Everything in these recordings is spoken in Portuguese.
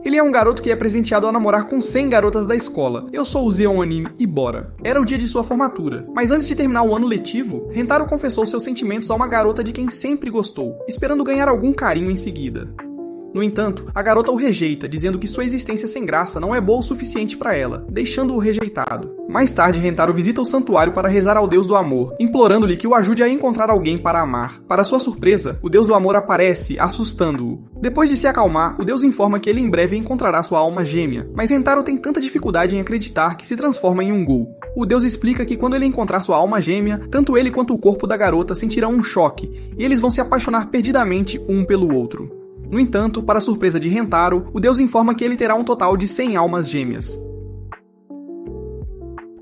Ele é um garoto que é presenteado a namorar com 100 garotas da escola. Eu sou o Zeon Anime e bora. Era o dia de sua formatura, mas antes de terminar o ano letivo, Rentaro confessou seus sentimentos a uma garota de quem sempre gostou, esperando ganhar algum carinho em seguida. No entanto, a garota o rejeita, dizendo que sua existência sem graça não é boa o suficiente para ela, deixando-o rejeitado. Mais tarde, Rentaro visita o santuário para rezar ao deus do amor, implorando-lhe que o ajude a encontrar alguém para amar. Para sua surpresa, o deus do amor aparece, assustando-o. Depois de se acalmar, o deus informa que ele em breve encontrará sua alma gêmea, mas Rentaro tem tanta dificuldade em acreditar que se transforma em um ghoul. O deus explica que quando ele encontrar sua alma gêmea, tanto ele quanto o corpo da garota sentirão um choque, e eles vão se apaixonar perdidamente um pelo outro. No entanto, para surpresa de Rentaro, o deus informa que ele terá um total de 100 almas gêmeas.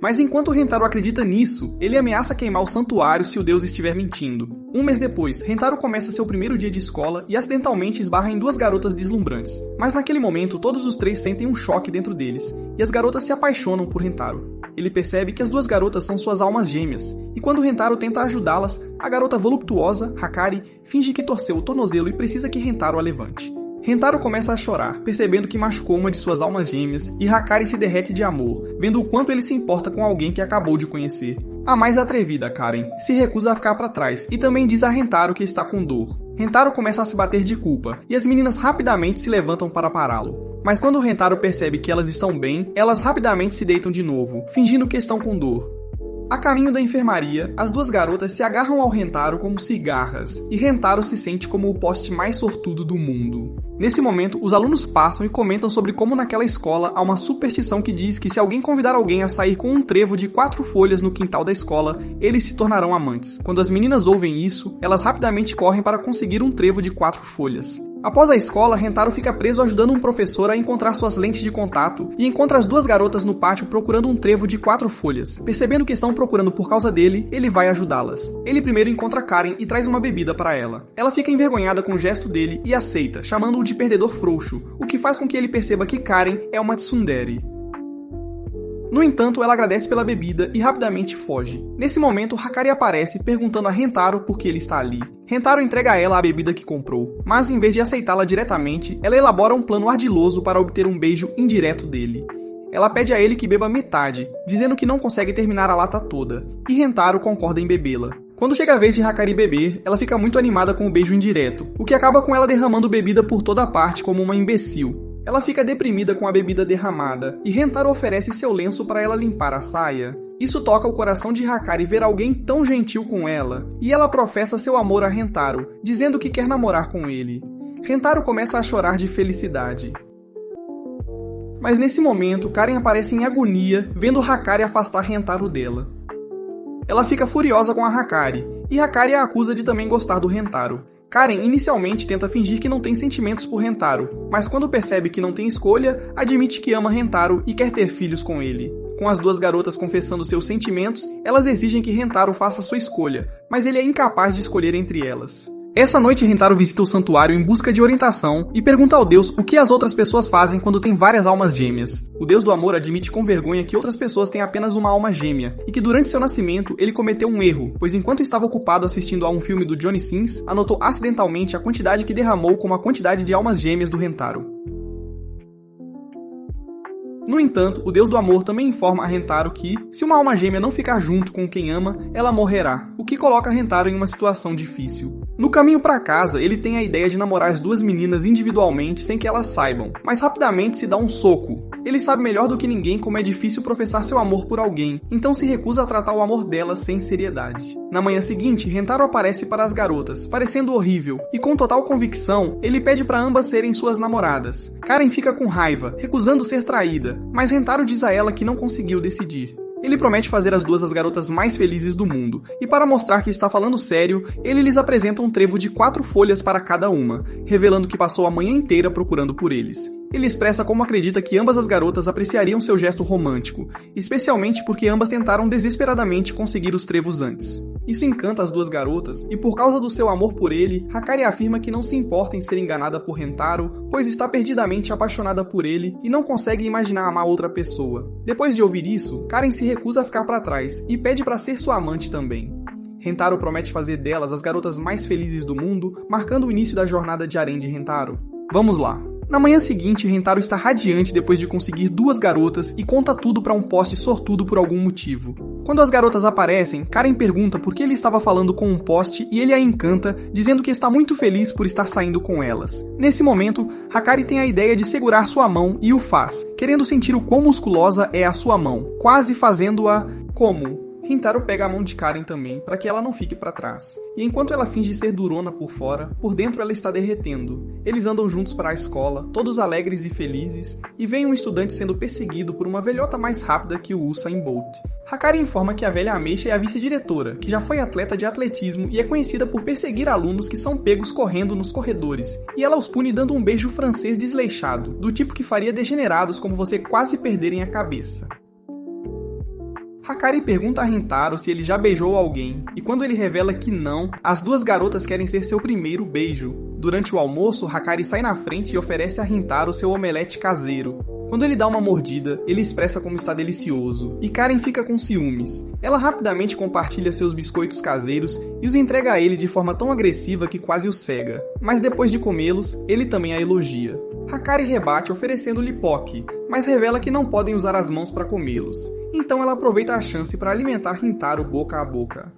Mas enquanto Rentaro acredita nisso, ele ameaça queimar o santuário se o deus estiver mentindo. Um mês depois, Rentaro começa seu primeiro dia de escola e acidentalmente esbarra em duas garotas deslumbrantes. Mas naquele momento, todos os três sentem um choque dentro deles, e as garotas se apaixonam por Rentaro. Ele percebe que as duas garotas são suas almas gêmeas, e quando Rentaro tenta ajudá-las, a garota voluptuosa, Hakari, finge que torceu o tornozelo e precisa que Rentaro a levante. Rentaro começa a chorar, percebendo que machucou uma de suas almas gêmeas, e Hakari se derrete de amor, vendo o quanto ele se importa com alguém que acabou de conhecer. A mais atrevida, Karen, se recusa a ficar para trás e também diz a Rentaro que está com dor. Rentaro começa a se bater de culpa, e as meninas rapidamente se levantam para pará-lo. Mas quando Rentaro percebe que elas estão bem, elas rapidamente se deitam de novo, fingindo que estão com dor. A caminho da enfermaria, as duas garotas se agarram ao Rentaro como cigarras, e Rentaro se sente como o poste mais sortudo do mundo. Nesse momento, os alunos passam e comentam sobre como naquela escola há uma superstição que diz que se alguém convidar alguém a sair com um trevo de 4 folhas no quintal da escola, eles se tornarão amantes. Quando as meninas ouvem isso, elas rapidamente correm para conseguir um trevo de 4 folhas. Após a escola, Rentaro fica preso ajudando um professor a encontrar suas lentes de contato e encontra as duas garotas no pátio procurando um trevo de 4 folhas. Percebendo que estão procurando por causa dele, ele vai ajudá-las. Ele primeiro encontra Karen e traz uma bebida para ela. Ela fica envergonhada com o gesto dele e aceita, chamando-o de perdedor frouxo, o que faz com que ele perceba que Karen é uma tsundere. No entanto, ela agradece pela bebida e rapidamente foge. Nesse momento, Hakari aparece, perguntando a Rentaro por que ele está ali. Rentaro entrega a ela a bebida que comprou, mas em vez de aceitá-la diretamente, ela elabora um plano ardiloso para obter um beijo indireto dele. Ela pede a ele que beba metade, dizendo que não consegue terminar a lata toda, e Rentaro concorda em bebê-la. Quando chega a vez de Hakari beber, ela fica muito animada com o beijo indireto, o que acaba com ela derramando bebida por toda a parte como uma imbecil. Ela fica deprimida com a bebida derramada, e Rentaro oferece seu lenço para ela limpar a saia. Isso toca o coração de Hakari ver alguém tão gentil com ela, e ela professa seu amor a Rentaro, dizendo que quer namorar com ele. Rentaro começa a chorar de felicidade. Mas nesse momento, Karen aparece em agonia, vendo Hakari afastar Rentaro dela. Ela fica furiosa com a Hakari, e Hakari a acusa de também gostar do Rentaro. Karen inicialmente tenta fingir que não tem sentimentos por Rentaro, mas quando percebe que não tem escolha, admite que ama Rentaro e quer ter filhos com ele. Com as duas garotas confessando seus sentimentos, elas exigem que Rentaro faça sua escolha, mas ele é incapaz de escolher entre elas. Essa noite, Rentaro visita o santuário em busca de orientação e pergunta ao deus o que as outras pessoas fazem quando têm várias almas gêmeas. O deus do amor admite com vergonha que outras pessoas têm apenas uma alma gêmea e que durante seu nascimento ele cometeu um erro, pois enquanto estava ocupado assistindo a um filme do Johnny Sins, anotou acidentalmente a quantidade que derramou como a quantidade de almas gêmeas do Rentaro. No entanto, o deus do amor também informa a Rentaro que, se uma alma gêmea não ficar junto com quem ama, ela morrerá, o que coloca Rentaro em uma situação difícil. No caminho para casa, ele tem a ideia de namorar as duas meninas individualmente sem que elas saibam, mas rapidamente se dá um soco. Ele sabe melhor do que ninguém como é difícil professar seu amor por alguém, então se recusa a tratar o amor delas sem seriedade. Na manhã seguinte, Rentaro aparece para as garotas, parecendo horrível, e com total convicção, ele pede para ambas serem suas namoradas. Karen fica com raiva, recusando ser traída, mas Rentaro diz a ela que não conseguiu decidir. Ele promete fazer as duas as garotas mais felizes do mundo, e para mostrar que está falando sério, ele lhes apresenta um trevo de 4 folhas para cada uma, revelando que passou a manhã inteira procurando por eles. Ele expressa como acredita que ambas as garotas apreciariam seu gesto romântico, especialmente porque ambas tentaram desesperadamente conseguir os trevos antes. Isso encanta as duas garotas, e por causa do seu amor por ele, Hakari afirma que não se importa em ser enganada por Rentaro, pois está perdidamente apaixonada por ele e não consegue imaginar amar outra pessoa. Depois de ouvir isso, Karen se recusa a ficar para trás e pede para ser sua amante também. Rentaro promete fazer delas as garotas mais felizes do mundo, marcando o início da jornada de harém de Rentaro. Vamos lá! Na manhã seguinte, Rentaro está radiante depois de conseguir 2 garotas e conta tudo para um poste sortudo por algum motivo. Quando as garotas aparecem, Karen pergunta por que ele estava falando com um poste e ele a encanta, dizendo que está muito feliz por estar saindo com elas. Nesse momento, Hakari tem a ideia de segurar sua mão e o faz, querendo sentir o quão musculosa é a sua mão, quase fazendo-a como? Rintaro pega a mão de Karen também, para que ela não fique para trás. E enquanto ela finge ser durona por fora, por dentro ela está derretendo. Eles andam juntos para a escola, todos alegres e felizes, e vem um estudante sendo perseguido por uma velhota mais rápida que o Usain Bolt. Hakari informa que a velha ameixa é a vice-diretora, que já foi atleta de atletismo e é conhecida por perseguir alunos que são pegos correndo nos corredores, e ela os pune dando um beijo francês desleixado, do tipo que faria degenerados como você quase perderem a cabeça. Hakari pergunta a Rintaro se ele já beijou alguém, e quando ele revela que não, as 2 garotas querem ser seu primeiro beijo. Durante o almoço, Hakari sai na frente e oferece a Rintaro seu omelete caseiro. Quando ele dá uma mordida, ele expressa como está delicioso, e Karen fica com ciúmes. Ela rapidamente compartilha seus biscoitos caseiros e os entrega a ele de forma tão agressiva que quase o cega. Mas depois de comê-los, ele também a elogia. Hakari rebate oferecendo-lhe poke, mas revela que não podem usar as mãos para comê-los. Então ela aproveita a chance para alimentar Rintaro boca a boca.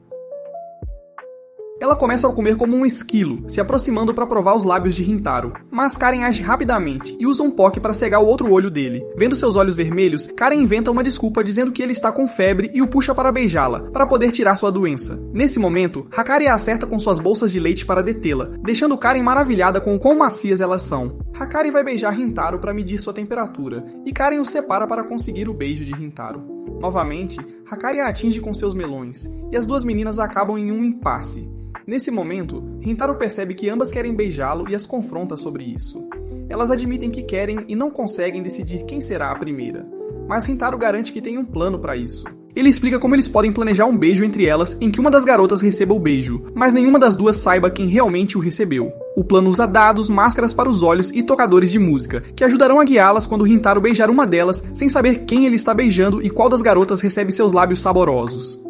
Ela começa a comer como um esquilo, se aproximando para provar os lábios de Rintaro. Mas Karen age rapidamente e usa um poke para cegar o outro olho dele. Vendo seus olhos vermelhos, Karen inventa uma desculpa dizendo que ele está com febre e o puxa para beijá-la, para poder tirar sua doença. Nesse momento, Hakari a acerta com suas bolsas de leite para detê-la, deixando Karen maravilhada com o quão macias elas são. Hakari vai beijar Rintaro para medir sua temperatura, e Karen os separa para conseguir o beijo de Rintaro. Novamente, Hakari a atinge com seus melões, e as 2 meninas acabam em um impasse. Nesse momento, Rintaro percebe que ambas querem beijá-lo e as confronta sobre isso. Elas admitem que querem e não conseguem decidir quem será a primeira. Mas Rintaro garante que tem um plano para isso. Ele explica como eles podem planejar um beijo entre elas em que uma das garotas receba o beijo, mas nenhuma das 2 saiba quem realmente o recebeu. O plano usa dados, máscaras para os olhos e tocadores de música, que ajudarão a guiá-las quando Rintaro beijar uma delas sem saber quem ele está beijando e qual das garotas recebe seus lábios saborosos.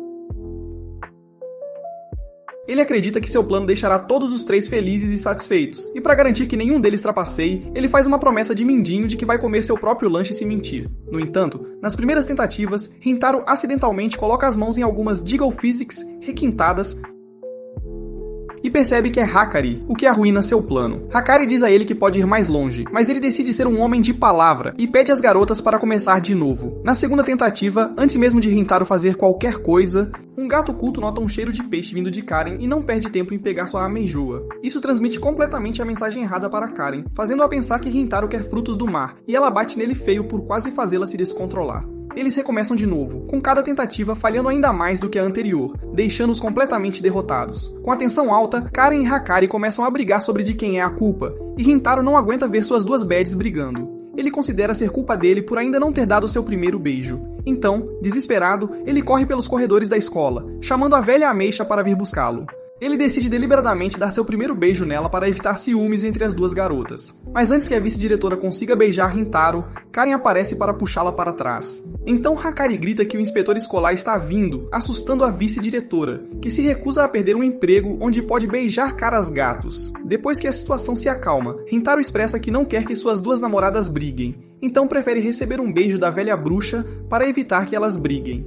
Ele acredita que seu plano deixará todos os 3 felizes e satisfeitos, e para garantir que nenhum deles trapaceie, ele faz uma promessa de mindinho de que vai comer seu próprio lanche se mentir. No entanto, nas primeiras tentativas, Rintaro acidentalmente coloca as mãos em algumas Deagle Physics requintadas e percebe que é Hakari, o que arruína seu plano. Hakari diz a ele que pode ir mais longe, mas ele decide ser um homem de palavra e pede às garotas para começar de novo. Na segunda tentativa, antes mesmo de Rintaro fazer qualquer coisa, um gato culto nota um cheiro de peixe vindo de Karen e não perde tempo em pegar sua ameijoa. Isso transmite completamente a mensagem errada para Karen, fazendo-a pensar que Rintaro quer frutos do mar, e ela bate nele feio por quase fazê-la se descontrolar. Eles recomeçam de novo, com cada tentativa falhando ainda mais do que a anterior, deixando-os completamente derrotados. Com a tensão alta, Karen e Hakari começam a brigar sobre de quem é a culpa, e Rintaro não aguenta ver suas 2 bads brigando. Ele considera ser culpa dele por ainda não ter dado seu primeiro beijo. Então, desesperado, ele corre pelos corredores da escola, chamando a velha ameixa para vir buscá-lo. Ele decide deliberadamente dar seu primeiro beijo nela para evitar ciúmes entre as 2 garotas. Mas antes que a vice-diretora consiga beijar Rintaro, Karen aparece para puxá-la para trás. Então Hakari grita que o inspetor escolar está vindo, assustando a vice-diretora, que se recusa a perder um emprego onde pode beijar caras gatos. Depois que a situação se acalma, Rintaro expressa que não quer que suas 2 namoradas briguem, então prefere receber um beijo da velha bruxa para evitar que elas briguem.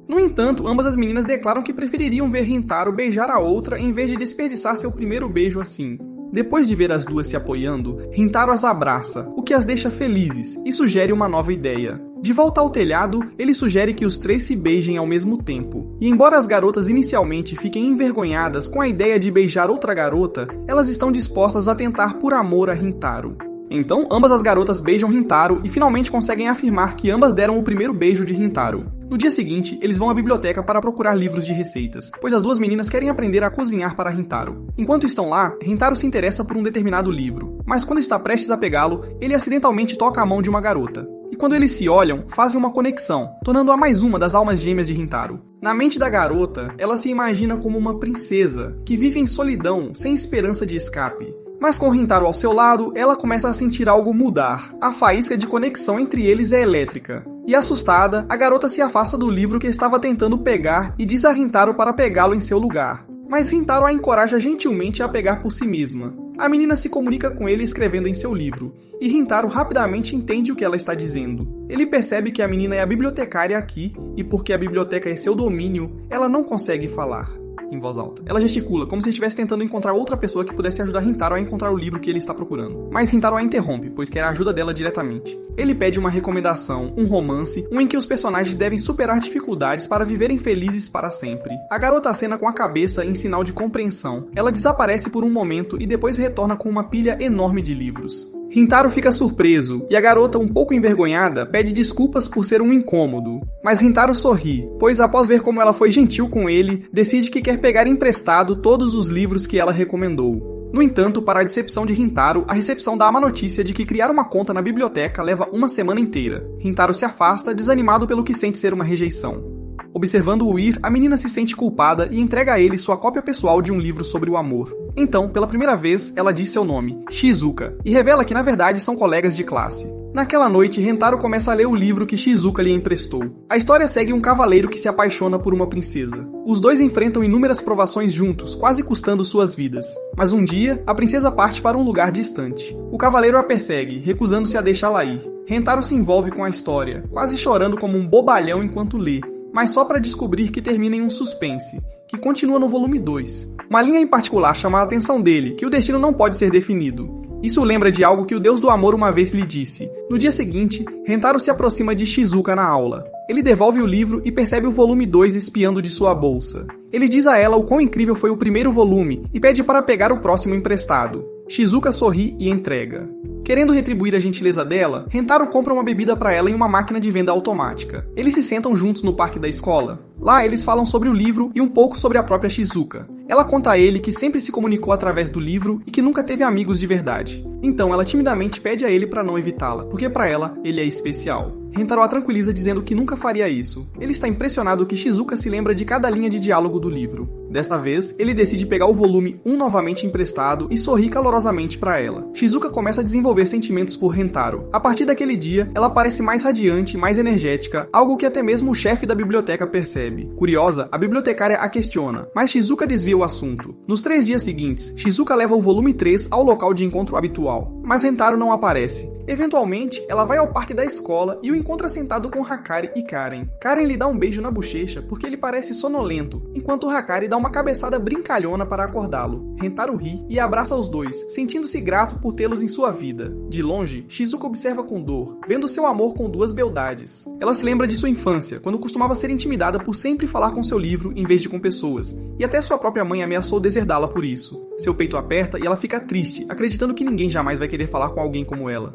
No entanto, ambas as meninas declaram que prefeririam ver Rintaro beijar a outra em vez de desperdiçar seu primeiro beijo assim. Depois de ver as 2 se apoiando, Rintaro as abraça, o que as deixa felizes, e sugere uma nova ideia. De volta ao telhado, ele sugere que os 3 se beijem ao mesmo tempo. E embora as garotas inicialmente fiquem envergonhadas com a ideia de beijar outra garota, elas estão dispostas a tentar por amor a Rintaro. Então, ambas as garotas beijam Rintaro e finalmente conseguem afirmar que ambas deram o primeiro beijo de Rintaro. No dia seguinte, eles vão à biblioteca para procurar livros de receitas, pois as 2 meninas querem aprender a cozinhar para Rintaro. Enquanto estão lá, Rintaro se interessa por um determinado livro, mas quando está prestes a pegá-lo, ele acidentalmente toca a mão de uma garota. E quando eles se olham, fazem uma conexão, tornando-a mais uma das almas gêmeas de Rintaro. Na mente da garota, ela se imagina como uma princesa, que vive em solidão, sem esperança de escape. Mas com Rintaro ao seu lado, ela começa a sentir algo mudar. A faísca de conexão entre eles é elétrica. E assustada, a garota se afasta do livro que estava tentando pegar e diz a Rintaro para pegá-lo em seu lugar. Mas Rintaro a encoraja gentilmente a pegar por si mesma. A menina se comunica com ele escrevendo em seu livro, e Rintaro rapidamente entende o que ela está dizendo. Ele percebe que a menina é a bibliotecária aqui, e porque a biblioteca é seu domínio, ela não consegue falar em voz alta. Ela gesticula, como se estivesse tentando encontrar outra pessoa que pudesse ajudar Rintaro a encontrar o livro que ele está procurando. Mas Rintaro a interrompe, pois quer a ajuda dela diretamente. Ele pede uma recomendação, um romance, em que os personagens devem superar dificuldades para viverem felizes para sempre. A garota acena com a cabeça em sinal de compreensão. Ela desaparece por um momento e depois retorna com uma pilha enorme de livros. Rintaro fica surpreso, e a garota, um pouco envergonhada, pede desculpas por ser um incômodo. Mas Rintaro sorri, pois após ver como ela foi gentil com ele, decide que quer pegar emprestado todos os livros que ela recomendou. No entanto, para a decepção de Rintaro, a recepção dá a má notícia de que criar uma conta na biblioteca leva uma semana inteira. Rintaro se afasta, desanimado pelo que sente ser uma rejeição. Observando-o ir, a menina se sente culpada e entrega a ele sua cópia pessoal de um livro sobre o amor. Então, pela primeira vez, ela diz seu nome, Shizuka, e revela que na verdade são colegas de classe. Naquela noite, Rintaro começa a ler o livro que Shizuka lhe emprestou. A história segue um cavaleiro que se apaixona por uma princesa. Os dois enfrentam inúmeras provações juntos, quase custando suas vidas. Mas um dia, a princesa parte para um lugar distante. O cavaleiro a persegue, recusando-se a deixá-la ir. Rintaro se envolve com a história, quase chorando como um bobalhão enquanto lê, mas só para descobrir que termina em um suspense, que continua no volume 2. Uma linha em particular chama a atenção dele, que o destino não pode ser definido. Isso lembra de algo que o deus do amor uma vez lhe disse. No dia seguinte, Rintaro se aproxima de Shizuka na aula. Ele devolve o livro e percebe o volume 2 espiando de sua bolsa. Ele diz a ela o quão incrível foi o primeiro volume e pede para pegar o próximo emprestado. Shizuka sorri e entrega. Querendo retribuir a gentileza dela, Rintaro compra uma bebida para ela em uma máquina de venda automática. Eles se sentam juntos no parque da escola. Lá, eles falam sobre o livro e um pouco sobre a própria Shizuka. Ela conta a ele que sempre se comunicou através do livro e que nunca teve amigos de verdade. Então, ela timidamente pede a ele para não evitá-la, porque para ela, ele é especial. Rintaro a tranquiliza dizendo que nunca faria isso. Ele está impressionado que Shizuka se lembra de cada linha de diálogo do livro. Desta vez, ele decide pegar o volume 1 novamente emprestado e sorri calorosamente para ela. Shizuka começa a desenvolver sentimentos por Rintaro. A partir daquele dia, ela parece mais radiante, mais energética, algo que até mesmo o chefe da biblioteca percebe. Curiosa, a bibliotecária a questiona, mas Shizuka desvia o assunto. Nos 3 dias seguintes, Shizuka leva o volume 3 ao local de encontro habitual, mas Rintaro não aparece. Eventualmente, ela vai ao parque da escola e o encontra sentado com Hakari e Karen. Karen lhe dá um beijo na bochecha porque ele parece sonolento, enquanto Hakari dá uma cabeçada brincalhona para acordá-lo. Rintaro ri e abraça os dois, sentindo-se grato por tê-los em sua vida. De longe, Shizuka observa com dor, vendo seu amor com 2 beldades. Ela se lembra de sua infância, quando costumava ser intimidada por sempre falar com seu livro em vez de com pessoas, e até sua própria mãe ameaçou deserdá-la por isso. Seu peito aperta e ela fica triste, acreditando que ninguém jamais vai querer falar com alguém como ela.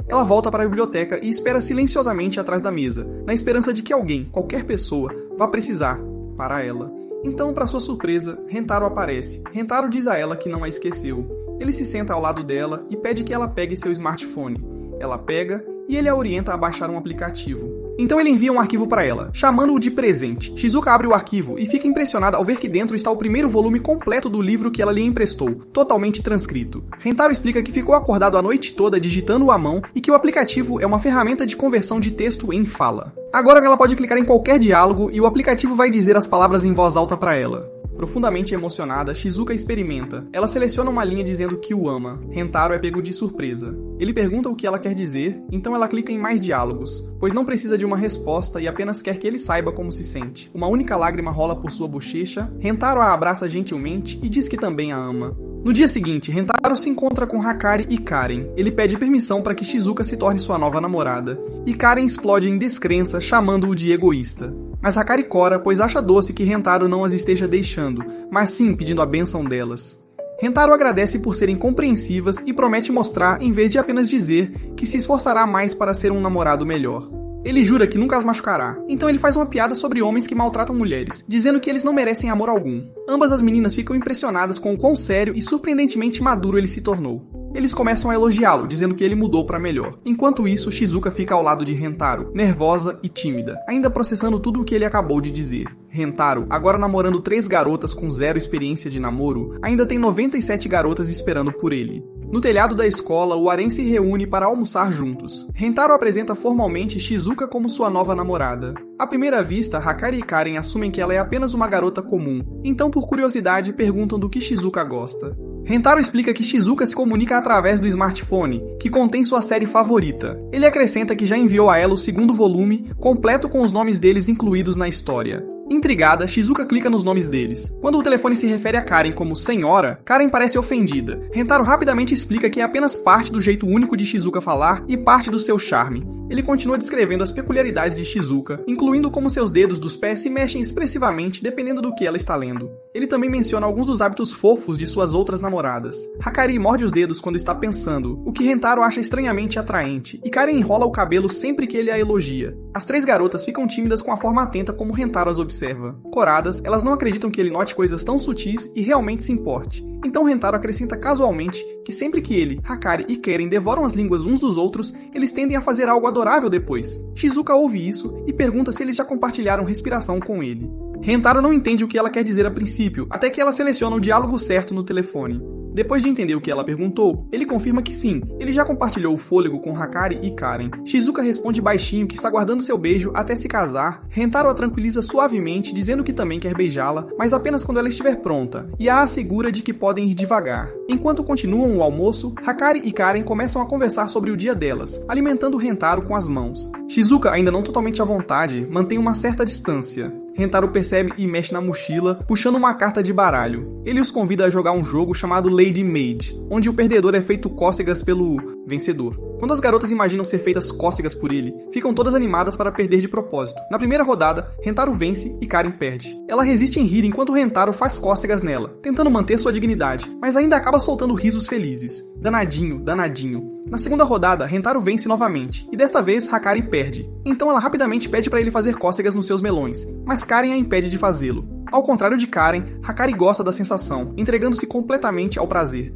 Ela volta para a biblioteca e espera silenciosamente atrás da mesa, na esperança de que alguém, qualquer pessoa, vá precisar para ela. Então, para sua surpresa, Rintaro aparece. Rintaro diz a ela que não a esqueceu. Ele se senta ao lado dela e pede que ela pegue seu smartphone. Ela pega e ele a orienta a baixar um aplicativo. Então ele envia um arquivo para ela, chamando-o de presente. Shizuka abre o arquivo e fica impressionada ao ver que dentro está o primeiro volume completo do livro que ela lhe emprestou, totalmente transcrito. Rintaro explica que ficou acordado a noite toda digitando à mão e que o aplicativo é uma ferramenta de conversão de texto em fala. Agora ela pode clicar em qualquer diálogo e o aplicativo vai dizer as palavras em voz alta para ela. Profundamente emocionada, Shizuka experimenta. Ela seleciona uma linha dizendo que o ama. Rintaro é pego de surpresa. Ele pergunta o que ela quer dizer, então ela clica em mais diálogos, pois não precisa de uma resposta e apenas quer que ele saiba como se sente. Uma única lágrima rola por sua bochecha, Rintaro a abraça gentilmente e diz que também a ama. No dia seguinte, Rintaro se encontra com Hakari e Karen. Ele pede permissão para que Shizuka se torne sua nova namorada. E Karen explode em descrença, chamando-o de egoísta. Mas Hakari cora, pois acha doce que Rintaro não as esteja deixando, mas sim pedindo a bênção delas. Rintaro agradece por serem compreensivas e promete mostrar, em vez de apenas dizer, que se esforçará mais para ser um namorado melhor. Ele jura que nunca as machucará, então ele faz uma piada sobre homens que maltratam mulheres, dizendo que eles não merecem amor algum. Ambas as meninas ficam impressionadas com o quão sério e surpreendentemente maduro ele se tornou. Eles começam a elogiá-lo, dizendo que ele mudou para melhor. Enquanto isso, Shizuka fica ao lado de Rintaro, nervosa e tímida, ainda processando tudo o que ele acabou de dizer. Rintaro, agora namorando 3 garotas com 0 experiência de namoro, ainda tem 97 garotas esperando por ele. No telhado da escola, o harém se reúne para almoçar juntos. Rintaro apresenta formalmente Shizuka como sua nova namorada. À primeira vista, Hakari e Karen assumem que ela é apenas uma garota comum, então por curiosidade perguntam do que Shizuka gosta. Rentaro explica que Shizuka se comunica através do smartphone, que contém sua série favorita. Ele acrescenta que já enviou a ela o segundo volume, completo com os nomes deles incluídos na história. Intrigada, Shizuka clica nos nomes deles. Quando o telefone se refere a Karen como senhora, Karen parece ofendida. Rentaro rapidamente explica que é apenas parte do jeito único de Shizuka falar e parte do seu charme. Ele continua descrevendo as peculiaridades de Shizuka, incluindo como seus dedos dos pés se mexem expressivamente dependendo do que ela está lendo. Ele também menciona alguns dos hábitos fofos de suas outras namoradas. Hakari morde os dedos quando está pensando, o que Rentaro acha estranhamente atraente, e Karen enrola o cabelo sempre que ele a elogia. As 3 garotas ficam tímidas com a forma atenta como Rentaro as observa. Coradas, elas não acreditam que ele note coisas tão sutis e realmente se importe. Então Rentaro acrescenta casualmente que sempre que ele, Hakari e Karen devoram as línguas uns dos outros, eles tendem a fazer algo adorável depois. Shizuka ouve isso e pergunta se eles já compartilharam respiração com ele. Rentaro não entende o que ela quer dizer a princípio, até que ela seleciona o diálogo certo no telefone. Depois de entender o que ela perguntou, ele confirma que sim, ele já compartilhou o fôlego com Hakari e Karen. Shizuka responde baixinho que está guardando seu beijo até se casar. Rentaro a tranquiliza suavemente, dizendo que também quer beijá-la, mas apenas quando ela estiver pronta, e a assegura de que podem ir devagar. Enquanto continuam o almoço, Hakari e Karen começam a conversar sobre o dia delas, alimentando Rentaro com as mãos. Shizuka, ainda não totalmente à vontade, mantém uma certa distância. Rentaro percebe e mexe na mochila, puxando uma carta de baralho. Ele os convida a jogar um jogo chamado Lady Maid, onde o perdedor é feito cócegas pelo vencedor. Quando as garotas imaginam ser feitas cócegas por ele, ficam todas animadas para perder de propósito. Na primeira rodada, Rentaro vence e Karen perde. Ela resiste em rir enquanto Rentaro faz cócegas nela, tentando manter sua dignidade, mas ainda acaba soltando risos felizes. Danadinho, danadinho. Na segunda rodada, Rentaro vence novamente, e desta vez Hakari perde. Então ela rapidamente pede para ele fazer cócegas nos seus melões, mas Karen a impede de fazê-lo. Ao contrário de Karen, Hakari gosta da sensação, entregando-se completamente ao prazer.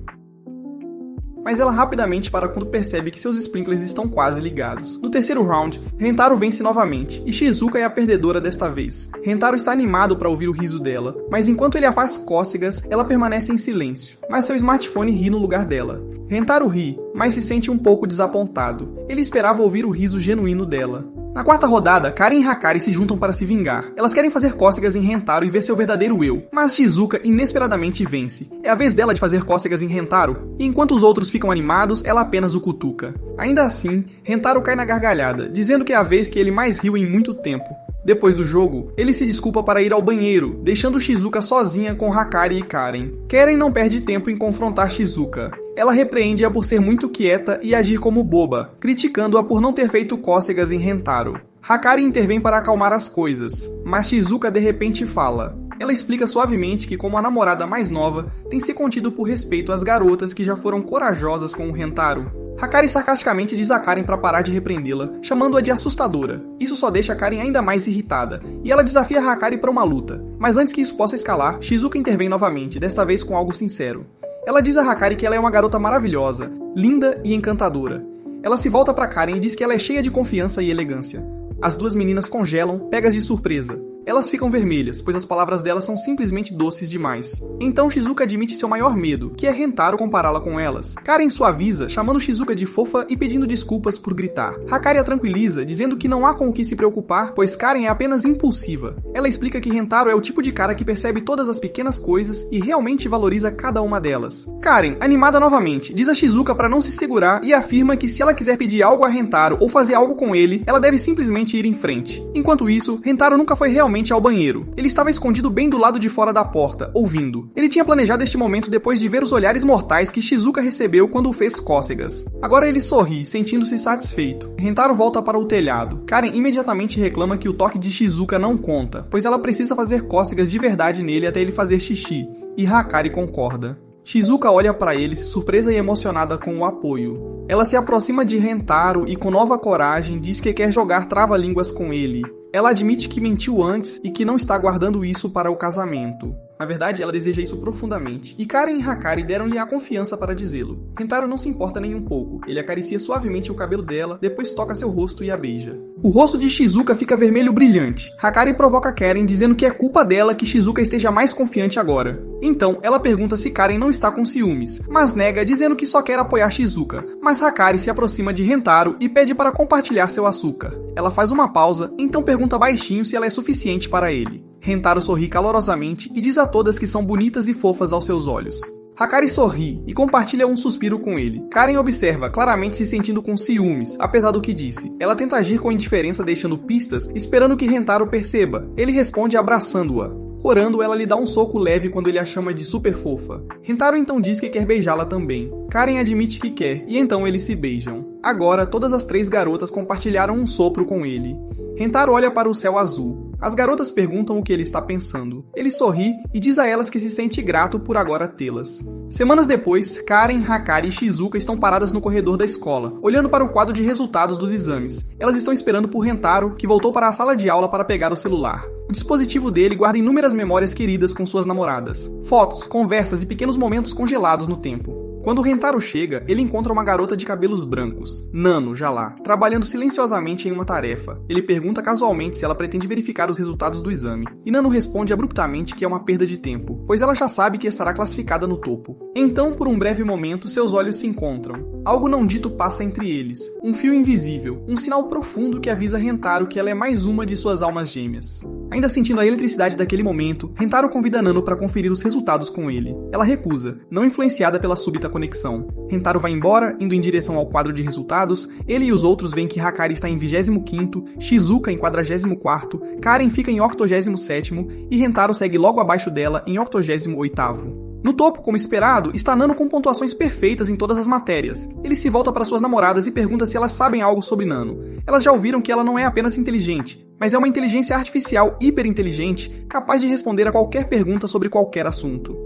Mas ela rapidamente para quando percebe que seus sprinklers estão quase ligados. No terceiro round, Rentaro vence novamente, e Shizuka é a perdedora desta vez. Rentaro está animado para ouvir o riso dela, mas enquanto ele a faz cócegas, ela permanece em silêncio, mas seu smartphone ri no lugar dela. Rentaro ri, mas se sente um pouco desapontado. Ele esperava ouvir o riso genuíno dela. Na quarta rodada, Karen e Hakari se juntam para se vingar. Elas querem fazer cócegas em Rentaro e ver seu verdadeiro eu, mas Shizuka inesperadamente vence. É a vez dela de fazer cócegas em Rentaro, e enquanto os outros ficam animados, ela apenas o cutuca. Ainda assim, Rentaro cai na gargalhada, dizendo que é a vez que ele mais riu em muito tempo. Depois do jogo, ele se desculpa para ir ao banheiro, deixando Shizuka sozinha com Hakari e Karen. Karen não perde tempo em confrontar Shizuka. Ela repreende-a por ser muito quieta e agir como boba, criticando-a por não ter feito cócegas em Rentaro. Hakari intervém para acalmar as coisas, mas Shizuka de repente fala. Ela explica suavemente que, como a namorada mais nova, tem se contido por respeito às garotas que já foram corajosas com o Rentaro. Hakari sarcasticamente diz a Karen para parar de repreendê-la, chamando-a de assustadora. Isso só deixa a Karen ainda mais irritada, e ela desafia Hakari para uma luta. Mas antes que isso possa escalar, Shizuka intervém novamente, desta vez com algo sincero. Ela diz a Hakari que ela é uma garota maravilhosa, linda e encantadora. Ela se volta para Karen e diz que ela é cheia de confiança e elegância. As duas meninas congelam, pegas de surpresa. Elas ficam vermelhas, pois as palavras delas são simplesmente doces demais. Então Shizuka admite seu maior medo, que é Rentaro compará-la com elas. Karen suaviza, chamando Shizuka de fofa e pedindo desculpas por gritar. Hakari a tranquiliza, dizendo que não há com o que se preocupar, pois Karen é apenas impulsiva. Ela explica que Rentaro é o tipo de cara que percebe todas as pequenas coisas e realmente valoriza cada uma delas. Karen, animada novamente, diz a Shizuka para não se segurar e afirma que se ela quiser pedir algo a Rentaro ou fazer algo com ele, ela deve simplesmente ir em frente. Enquanto isso, Rentaro nunca foi realmente ao banheiro. Ele estava escondido bem do lado de fora da porta, ouvindo. Ele tinha planejado este momento depois de ver os olhares mortais que Shizuka recebeu quando o fez cócegas. Agora ele sorri, sentindo-se satisfeito. Rentaro volta para o telhado. Karen imediatamente reclama que o toque de Shizuka não conta, pois ela precisa fazer cócegas de verdade nele até ele fazer xixi, e Hakari concorda. Shizuka olha para eles, surpresa e emocionada com o apoio. Ela se aproxima de Rentaro e com nova coragem diz que quer jogar trava-línguas com ele. Ela admite que mentiu antes e que não está guardando isso para o casamento. Na verdade, ela deseja isso profundamente, e Karen e Hakari deram-lhe a confiança para dizê-lo. Rentaro não se importa nem um pouco. Ele acaricia suavemente o cabelo dela, depois toca seu rosto e a beija. O rosto de Shizuka fica vermelho brilhante. Hakari provoca Karen dizendo que é culpa dela que Shizuka esteja mais confiante agora. Então, ela pergunta se Karen não está com ciúmes, mas nega dizendo que só quer apoiar Shizuka. Mas Hakari se aproxima de Rentaro e pede para compartilhar seu açúcar. Ela faz uma pausa, então pergunta baixinho se ela é suficiente para ele. Rentaro sorri calorosamente e diz a todas que são bonitas e fofas aos seus olhos. Hakari sorri e compartilha um suspiro com ele. Karen observa, claramente se sentindo com ciúmes, apesar do que disse. Ela tenta agir com indiferença, deixando pistas, esperando que Rentaro perceba. Ele responde abraçando-a. Corando, ela lhe dá um soco leve quando ele a chama de super fofa. Rentaro então diz que quer beijá-la também. Karen admite que quer, e então eles se beijam. Agora, todas as 3 garotas compartilharam um sopro com ele. Rentaro olha para o céu azul. As garotas perguntam o que ele está pensando. Ele sorri e diz a elas que se sente grato por agora tê-las. Semanas depois, Karen, Hakari e Shizuka estão paradas no corredor da escola, olhando para o quadro de resultados dos exames. Elas estão esperando por Rentaro, que voltou para a sala de aula para pegar o celular. O dispositivo dele guarda inúmeras memórias queridas com suas namoradas. Fotos, conversas e pequenos momentos congelados no tempo. Quando Rentaro chega, ele encontra uma garota de cabelos brancos, Nano, já lá, trabalhando silenciosamente em uma tarefa. Ele pergunta casualmente se ela pretende verificar os resultados do exame, e Nano responde abruptamente que é uma perda de tempo, pois ela já sabe que estará classificada no topo. Então, por um breve momento, seus olhos se encontram. Algo não dito passa entre eles, um fio invisível, um sinal profundo que avisa Rentaro que ela é mais uma de suas almas gêmeas. Ainda sentindo a eletricidade daquele momento, Rentaro convida Nano para conferir os resultados com ele. Ela recusa, não influenciada pela súbita conexão. Rentaro vai embora, indo em direção ao quadro de resultados. Ele e os outros veem que Hakari está em 25º, Shizuka em 44º, Karen fica em 87º e Rentaro segue logo abaixo dela em 88º. No topo, como esperado, está Nano com pontuações perfeitas em todas as matérias. Ele se volta para suas namoradas e pergunta se elas sabem algo sobre Nano. Elas já ouviram que ela não é apenas inteligente, mas é uma inteligência artificial hiperinteligente, capaz de responder a qualquer pergunta sobre qualquer assunto.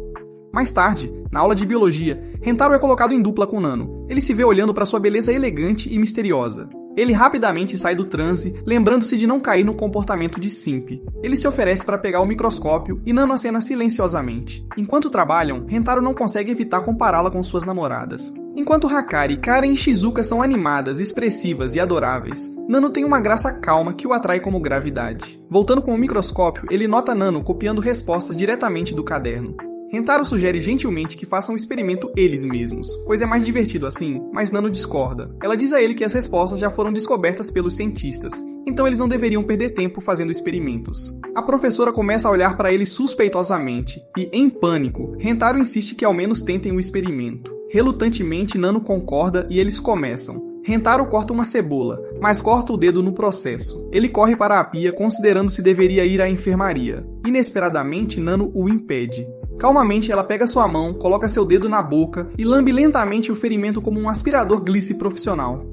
Mais tarde, na aula de biologia, Rentaro é colocado em dupla com Nano. Ele se vê olhando para sua beleza elegante e misteriosa. Ele rapidamente sai do transe, lembrando-se de não cair no comportamento de simp. Ele se oferece para pegar o microscópio e Nano acena silenciosamente. Enquanto trabalham, Rentaro não consegue evitar compará-la com suas namoradas. Enquanto Hakari, Karen e Shizuka são animadas, expressivas e adoráveis, Nano tem uma graça calma que o atrai como gravidade. Voltando com o microscópio, ele nota Nano copiando respostas diretamente do caderno. Rentaro sugere gentilmente que façam o experimento eles mesmos, pois é mais divertido assim, mas Nano discorda. Ela diz a ele que as respostas já foram descobertas pelos cientistas, então eles não deveriam perder tempo fazendo experimentos. A professora começa a olhar para ele suspeitosamente, e, em pânico, Rentaro insiste que ao menos tentem o experimento. Relutantemente, Nano concorda e eles começam. Rentaro corta uma cebola, mas corta o dedo no processo. Ele corre para a pia considerando se deveria ir à enfermaria. Inesperadamente, Nano o impede. Calmamente, ela pega sua mão, coloca seu dedo na boca e lambe lentamente o ferimento como um aspirador glice profissional.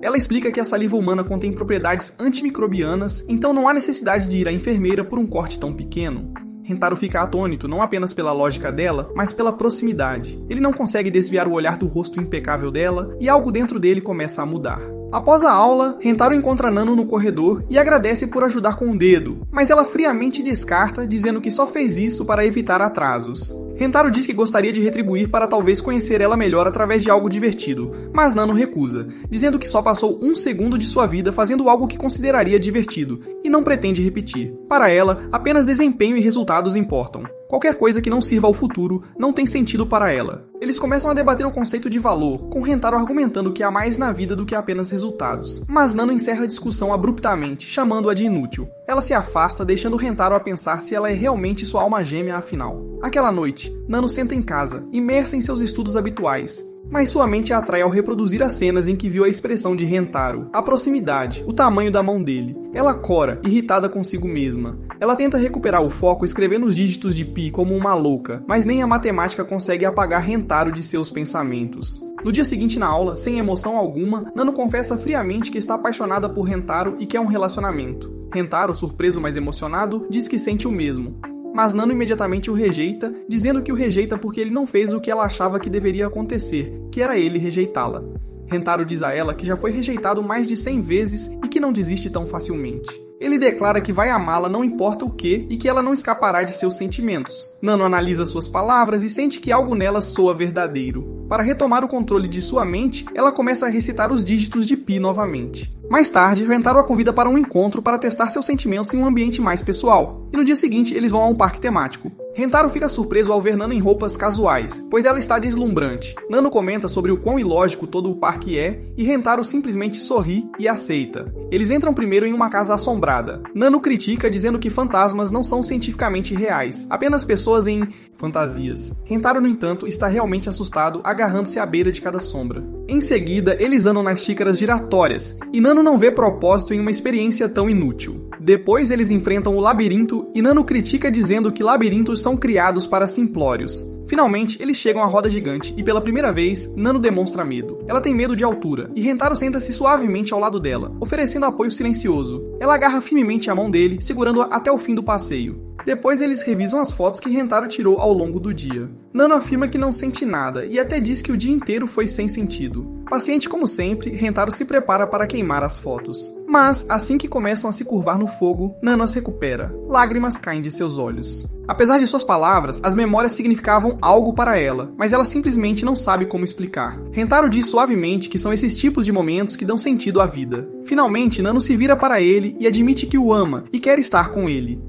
Ela explica que a saliva humana contém propriedades antimicrobianas, então não há necessidade de ir à enfermeira por um corte tão pequeno. Rentaro fica atônito não apenas pela lógica dela, mas pela proximidade. Ele não consegue desviar o olhar do rosto impecável dela e algo dentro dele começa a mudar. Após a aula, Rentaro encontra Nano no corredor e agradece por ajudar com o dedo, mas ela friamente descarta, dizendo que só fez isso para evitar atrasos. Rentaro diz que gostaria de retribuir para talvez conhecer ela melhor através de algo divertido, mas Nano recusa, dizendo que só passou 1 segundo de sua vida fazendo algo que consideraria divertido, e não pretende repetir. Para ela, apenas desempenho e resultados importam. Qualquer coisa que não sirva ao futuro não tem sentido para ela. Eles começam a debater o conceito de valor, com Rentaro argumentando que há mais na vida do que apenas resultados. Mas Nano encerra a discussão abruptamente, chamando-a de inútil. Ela se afasta, deixando Rentaro a pensar se ela é realmente sua alma gêmea afinal. Aquela noite, Nano senta em casa, imersa em seus estudos habituais. Mas sua mente a atrai ao reproduzir as cenas em que viu a expressão de Rentaro, a proximidade, o tamanho da mão dele. Ela cora, irritada consigo mesma. Ela tenta recuperar o foco escrevendo os dígitos de pi como uma louca, mas nem a matemática consegue apagar Rentaro de seus pensamentos. No dia seguinte na aula, sem emoção alguma, Nano confessa friamente que está apaixonada por Rentaro e quer um relacionamento. Rentaro, surpreso mas emocionado, diz que sente o mesmo. Mas Nano imediatamente o rejeita, dizendo que o rejeita porque ele não fez o que ela achava que deveria acontecer, que era ele rejeitá-la. Rentaro diz a ela que já foi rejeitado mais de 100 vezes e que não desiste tão facilmente. Ele declara que vai amá-la não importa o que e que ela não escapará de seus sentimentos. Nano analisa suas palavras e sente que algo nelas soa verdadeiro. Para retomar o controle de sua mente, ela começa a recitar os dígitos de pi novamente. Mais tarde, Rentaro a convida para um encontro para testar seus sentimentos em um ambiente mais pessoal, e no dia seguinte eles vão a um parque temático. Rentaro fica surpreso ao ver Nano em roupas casuais, pois ela está deslumbrante. Nano comenta sobre o quão ilógico todo o parque é, e Rentaro simplesmente sorri e aceita. Eles entram primeiro em uma casa assombrada. Nano critica dizendo que fantasmas não são cientificamente reais, apenas pessoas em fantasias. Rentaro, no entanto, está realmente assustado, agarrando-se à beira de cada sombra. Em seguida, eles andam nas xícaras giratórias, e Nano não vê propósito em uma experiência tão inútil. Depois eles enfrentam o labirinto e Nano critica dizendo que labirintos são criados para simplórios. Finalmente, eles chegam à roda gigante e pela primeira vez, Nano demonstra medo. Ela tem medo de altura e Rentaro senta-se suavemente ao lado dela, oferecendo apoio silencioso. Ela agarra firmemente a mão dele, segurando-a até o fim do passeio. Depois eles revisam as fotos que Rentaro tirou ao longo do dia. Nano afirma que não sente nada e até diz que o dia inteiro foi sem sentido. Paciente como sempre, Rentaro se prepara para queimar as fotos. Mas, assim que começam a se curvar no fogo, Nano as recupera. Lágrimas caem de seus olhos. Apesar de suas palavras, as memórias significavam algo para ela, mas ela simplesmente não sabe como explicar. Rentaro diz suavemente que são esses tipos de momentos que dão sentido à vida. Finalmente, Nano se vira para ele e admite que o ama e quer estar com ele.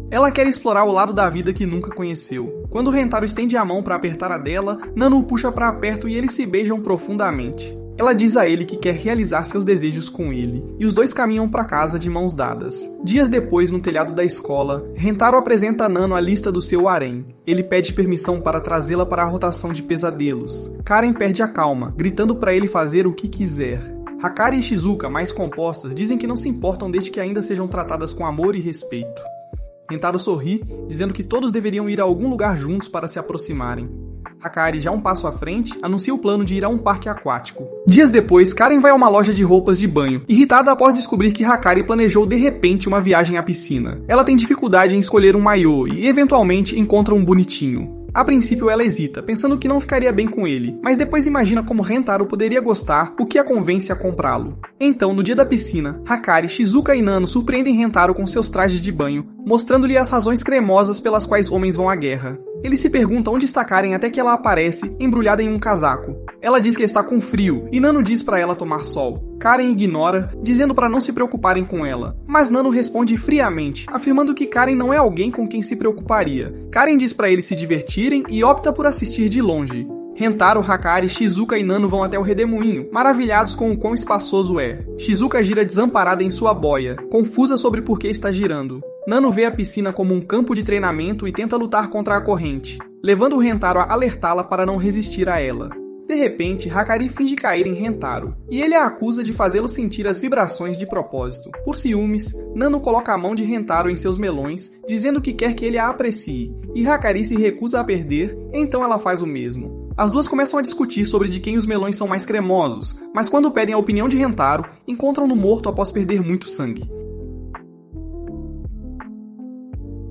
Ela quer explorar o lado da vida que nunca conheceu. Quando Rentaro estende a mão para apertar a dela, Nano o puxa para perto e eles se beijam profundamente. Ela diz a ele que quer realizar seus desejos com ele, e os dois caminham para casa de mãos dadas. Dias depois, no telhado da escola, Rentaro apresenta a Nano a lista do seu harém. Ele pede permissão para trazê-la para a rotação de pesadelos. Karen perde a calma, gritando para ele fazer o que quiser. Hakari e Shizuka, mais compostas, dizem que não se importam desde que ainda sejam tratadas com amor e respeito. Rentaro sorri, dizendo que todos deveriam ir a algum lugar juntos para se aproximarem. Hakari, já um passo à frente, anuncia o plano de ir a um parque aquático. Dias depois, Karen vai a uma loja de roupas de banho, irritada após descobrir que Hakari planejou de repente uma viagem à piscina. Ela tem dificuldade em escolher um maiô e, eventualmente, encontra um bonitinho. A princípio ela hesita, pensando que não ficaria bem com ele, mas depois imagina como Rentaro poderia gostar, o que a convence a comprá-lo. Então, no dia da piscina, Hakari, Shizuka e Nano surpreendem Rentaro com seus trajes de banho, mostrando-lhe as razões cremosas pelas quais homens vão à guerra. Ele se pergunta onde está Karen até que ela aparece, embrulhada em um casaco. Ela diz que está com frio, e Nano diz para ela tomar sol. Karen ignora, dizendo para não se preocuparem com ela. Mas Nano responde friamente, afirmando que Karen não é alguém com quem se preocuparia. Karen diz para eles se divertirem e opta por assistir de longe. Rentaro, Hakari, Shizuka e Nano vão até o redemoinho, maravilhados com o quão espaçoso é. Shizuka gira desamparada em sua boia, confusa sobre por que está girando. Nano vê a piscina como um campo de treinamento e tenta lutar contra a corrente, levando Rentaro a alertá-la para não resistir a ela. De repente, Hakari finge cair em Rentaro, e ele a acusa de fazê-lo sentir as vibrações de propósito. Por ciúmes, Nano coloca a mão de Rentaro em seus melões, dizendo que quer que ele a aprecie, e Hakari se recusa a perder, então ela faz o mesmo. As duas começam a discutir sobre de quem os melões são mais cremosos, mas quando pedem a opinião de Rentaro, encontram-no morto após perder muito sangue.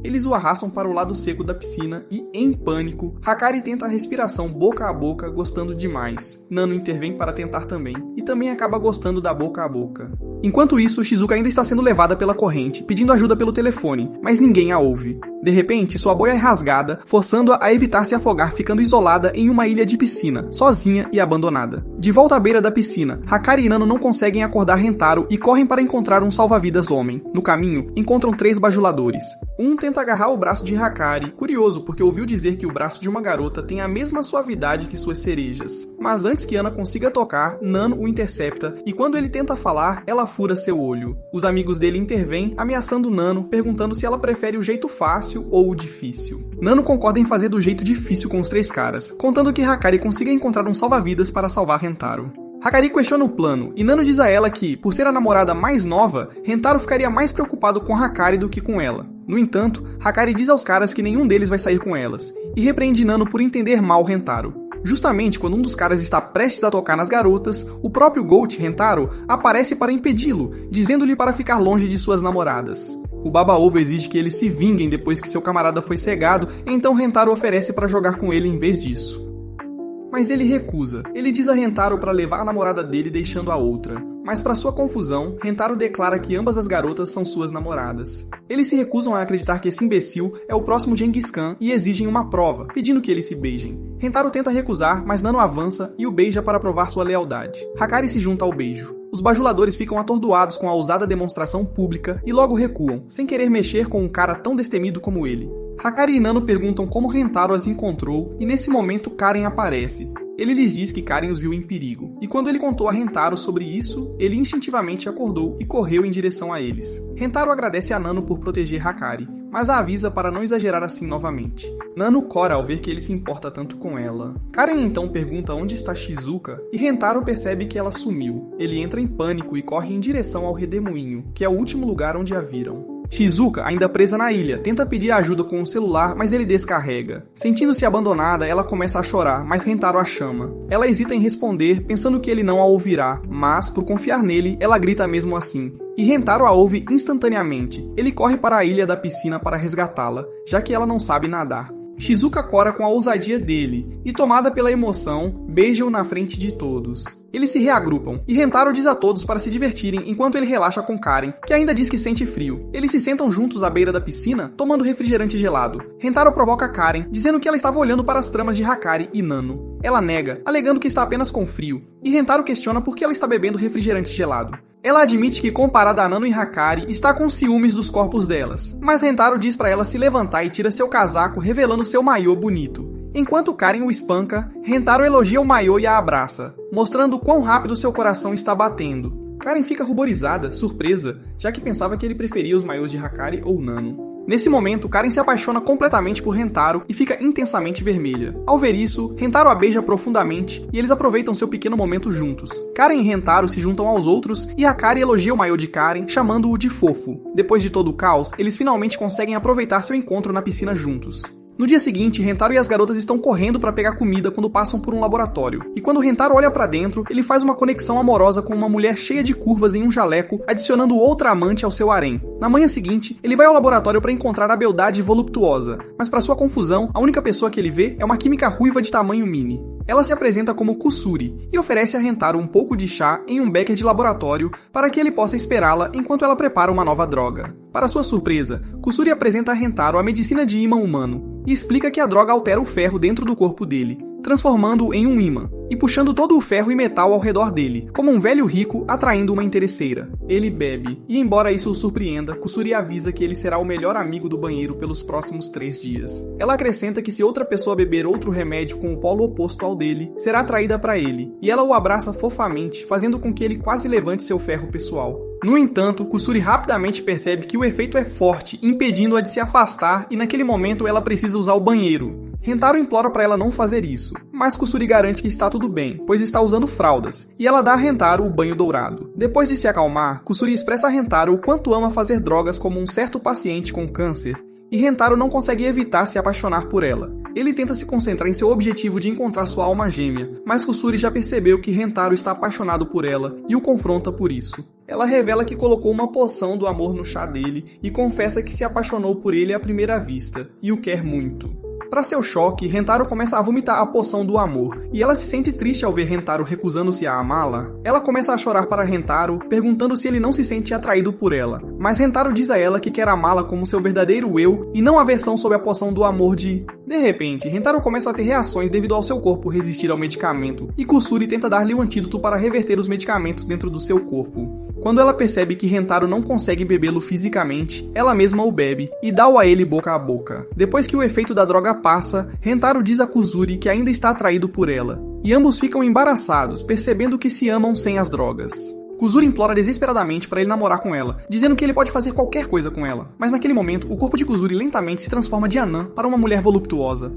Eles o arrastam para o lado seco da piscina e, em pânico, Hakari tenta a respiração boca a boca, gostando demais. Nano intervém para tentar também, e também acaba gostando da boca a boca. Enquanto isso, Shizuka ainda está sendo levada pela corrente, pedindo ajuda pelo telefone, mas ninguém a ouve. De repente, sua boia é rasgada, forçando-a a evitar se afogar, ficando isolada em uma ilha de piscina, sozinha e abandonada. De volta à beira da piscina, Hakari e Nano não conseguem acordar Rentaro e correm para encontrar um salva-vidas homem. No caminho, encontram 3 bajuladores. Um tenta agarrar o braço de Hakari, curioso porque ouviu dizer que o braço de uma garota tem a mesma suavidade que suas cerejas. Mas antes que Ana consiga tocar, Nano o intercepta e quando ele tenta falar, ela fura seu olho. Os amigos dele intervêm, ameaçando Nano, perguntando se ela prefere o jeito fácil ou o difícil. Nano concorda em fazer do jeito difícil com os 3 caras, contando que Hakari consiga encontrar um salva-vidas para salvar Rentaro. Hakari questiona o plano, e Nano diz a ela que, por ser a namorada mais nova, Rentaro ficaria mais preocupado com Hakari do que com ela. No entanto, Hakari diz aos caras que nenhum deles vai sair com elas, e repreende Nano por entender mal Rentaro. Justamente quando um dos caras está prestes a tocar nas garotas, o próprio Gold, Rentaro, aparece para impedi-lo, dizendo-lhe para ficar longe de suas namoradas. O Baba-Ovo exige que eles se vinguem depois que seu camarada foi cegado, então Rentaro oferece para jogar com ele em vez disso. Mas ele recusa. Ele diz a Rentaro para levar a namorada dele deixando a outra. Mas para sua confusão, Rentaro declara que ambas as garotas são suas namoradas. Eles se recusam a acreditar que esse imbecil é o próximo Genghis Khan e exigem uma prova, pedindo que eles se beijem. Rentaro tenta recusar, mas Nano avança e o beija para provar sua lealdade. Hakari se junta ao beijo. Os bajuladores ficam atordoados com a ousada demonstração pública e logo recuam, sem querer mexer com um cara tão destemido como ele. Hakari e Nano perguntam como Rentaro as encontrou e nesse momento Karen aparece. Ele lhes diz que Karen os viu em perigo, e quando ele contou a Rentaro sobre isso, ele instintivamente acordou e correu em direção a eles. Rentaro agradece a Nano por proteger Hakari, mas a avisa para não exagerar assim novamente. Nano cora ao ver que ele se importa tanto com ela. Karen então pergunta onde está Shizuka, e Rentaro percebe que ela sumiu. Ele entra em pânico e corre em direção ao redemoinho, que é o último lugar onde a viram. Shizuka, ainda presa na ilha, tenta pedir ajuda com o celular, mas ele descarrega. Sentindo-se abandonada, ela começa a chorar, mas Rentaro a chama. Ela hesita em responder, pensando que ele não a ouvirá, mas, por confiar nele, ela grita mesmo assim. E Rentaro a ouve instantaneamente. Ele corre para a ilha da piscina para resgatá-la, já que ela não sabe nadar. Shizuka cora com a ousadia dele, e tomada pela emoção, beija-o na frente de todos. Eles se reagrupam, e Rentaro diz a todos para se divertirem enquanto ele relaxa com Karen, que ainda diz que sente frio. Eles se sentam juntos à beira da piscina, tomando refrigerante gelado. Rentaro provoca Karen, dizendo que ela estava olhando para as tramas de Hakari e Nano. Ela nega, alegando que está apenas com frio, e Rentaro questiona por que ela está bebendo refrigerante gelado. Ela admite que, comparada a Nano e Hakari, está com ciúmes dos corpos delas, mas Rentaro diz para ela se levantar e tira seu casaco, revelando seu maiô bonito. Enquanto Karen o espanca, Rentaro elogia o maiô e a abraça, mostrando quão rápido seu coração está batendo. Karen fica ruborizada, surpresa, já que pensava que ele preferia os maiôs de Hakari ou Nano. Nesse momento, Karen se apaixona completamente por Rentaro e fica intensamente vermelha. Ao ver isso, Rentaro a beija profundamente e eles aproveitam seu pequeno momento juntos. Karen e Rentaro se juntam aos outros e Hakari elogia o maiô de Karen, chamando-o de fofo. Depois de todo o caos, eles finalmente conseguem aproveitar seu encontro na piscina juntos. No dia seguinte, Rentaro e as garotas estão correndo para pegar comida quando passam por um laboratório. E quando Rentaro olha para dentro, ele faz uma conexão amorosa com uma mulher cheia de curvas em um jaleco, adicionando outra amante ao seu harém. Na manhã seguinte, ele vai ao laboratório para encontrar a beldade voluptuosa, mas para sua confusão, a única pessoa que ele vê é uma química ruiva de tamanho mini. Ela se apresenta como Kusuri e oferece a Rentaro um pouco de chá em um becker de laboratório para que ele possa esperá-la enquanto ela prepara uma nova droga. Para sua surpresa, Kusuri apresenta a Rentaro a medicina de ímã humano e explica que a droga altera o ferro dentro do corpo dele, transformando-o em um ímã e puxando todo o ferro e metal ao redor dele, como um velho rico atraindo uma interesseira. Ele bebe, e embora isso o surpreenda, Kusuri avisa que ele será o melhor amigo do banheiro pelos próximos 3 dias. Ela acrescenta que se outra pessoa beber outro remédio com o polo oposto ao dele, será atraída para ele, e ela o abraça fofamente, fazendo com que ele quase levante seu ferro pessoal. No entanto, Kusuri rapidamente percebe que o efeito é forte, impedindo-a de se afastar, e naquele momento ela precisa usar o banheiro. Rentaro implora para ela não fazer isso, mas Kusuri garante que está tudo bem, pois está usando fraldas, e ela dá a Rentaro o banho dourado. Depois de se acalmar, Kusuri expressa a Rentaro o quanto ama fazer drogas como um certo paciente com câncer, e Rentaro não consegue evitar se apaixonar por ela. Ele tenta se concentrar em seu objetivo de encontrar sua alma gêmea, mas Kusuri já percebeu que Rentaro está apaixonado por ela e o confronta por isso. Ela revela que colocou uma poção do amor no chá dele e confessa que se apaixonou por ele à primeira vista, e o quer muito. Para seu choque, Rentaro começa a vomitar a poção do amor, e ela se sente triste ao ver Rentaro recusando-se a amá-la. Ela começa a chorar para Rentaro, perguntando se ele não se sente atraído por ela. Mas Rentaro diz a ela que quer amá-la como seu verdadeiro eu, e não a versão sob a poção do amor de... De repente, Rentaro começa a ter reações devido ao seu corpo resistir ao medicamento, e Kusuri tenta dar-lhe um antídoto para reverter os medicamentos dentro do seu corpo. Quando ela percebe que Rentaro não consegue bebê-lo fisicamente, ela mesma o bebe e dá-o a ele boca a boca. Depois que o efeito da droga passa, Rentaro diz a Kusuri que ainda está atraído por ela, e ambos ficam embaraçados, percebendo que se amam sem as drogas. Kusuri implora desesperadamente para ele namorar com ela, dizendo que ele pode fazer qualquer coisa com ela, mas naquele momento, o corpo de Kusuri lentamente se transforma de anã para uma mulher voluptuosa.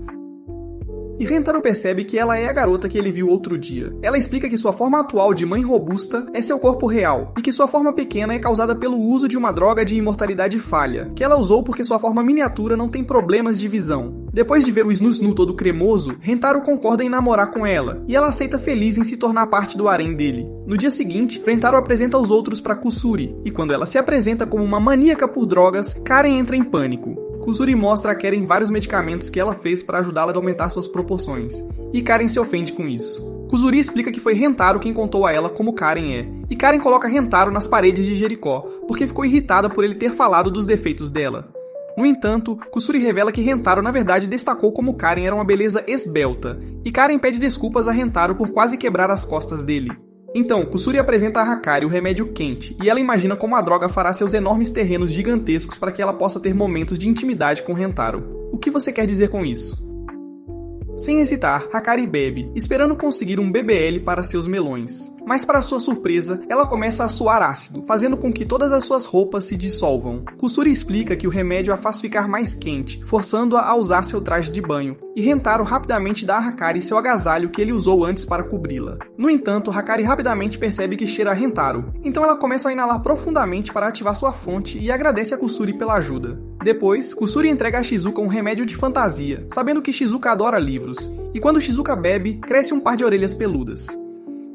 E Rentaro percebe que ela é a garota que ele viu outro dia. Ela explica que sua forma atual de mãe robusta é seu corpo real, e que sua forma pequena é causada pelo uso de uma droga de imortalidade falha, que ela usou porque sua forma miniatura não tem problemas de visão. Depois de ver o Snoo todo cremoso, Rentaro concorda em namorar com ela, e ela aceita feliz em se tornar parte do harém dele. No dia seguinte, Rentaro apresenta os outros para Kusuri, e quando ela se apresenta como uma maníaca por drogas, Karen entra em pânico. Kusuri mostra a Karen vários medicamentos que ela fez para ajudá-la a aumentar suas proporções, e Karen se ofende com isso. Kusuri explica que foi Rentaro quem contou a ela como Karen é, e Karen coloca Rentaro nas paredes de Jericó, porque ficou irritada por ele ter falado dos defeitos dela. No entanto, Kusuri revela que Rentaro na verdade destacou como Karen era uma beleza esbelta, e Karen pede desculpas a Rentaro por quase quebrar as costas dele. Então, Kusuri apresenta a Hakari o remédio quente, e ela imagina como a droga fará seus enormes terrenos gigantescos para que ela possa ter momentos de intimidade com Rentaro. O que você quer dizer com isso? Sem hesitar, Hakari bebe, esperando conseguir um BBL para seus melões. Mas para sua surpresa, ela começa a suar ácido, fazendo com que todas as suas roupas se dissolvam. Kusuri explica que o remédio a faz ficar mais quente, forçando-a a usar seu traje de banho, e Rentaro rapidamente dá a Hakari seu agasalho que ele usou antes para cobri-la. No entanto, Hakari rapidamente percebe que cheira a Rentaro, então ela começa a inalar profundamente para ativar sua fonte e agradece a Kusuri pela ajuda. Depois, Kusuri entrega a Shizuka um remédio de fantasia, sabendo que Shizuka adora livros, e quando Shizuka bebe, cresce um par de orelhas peludas.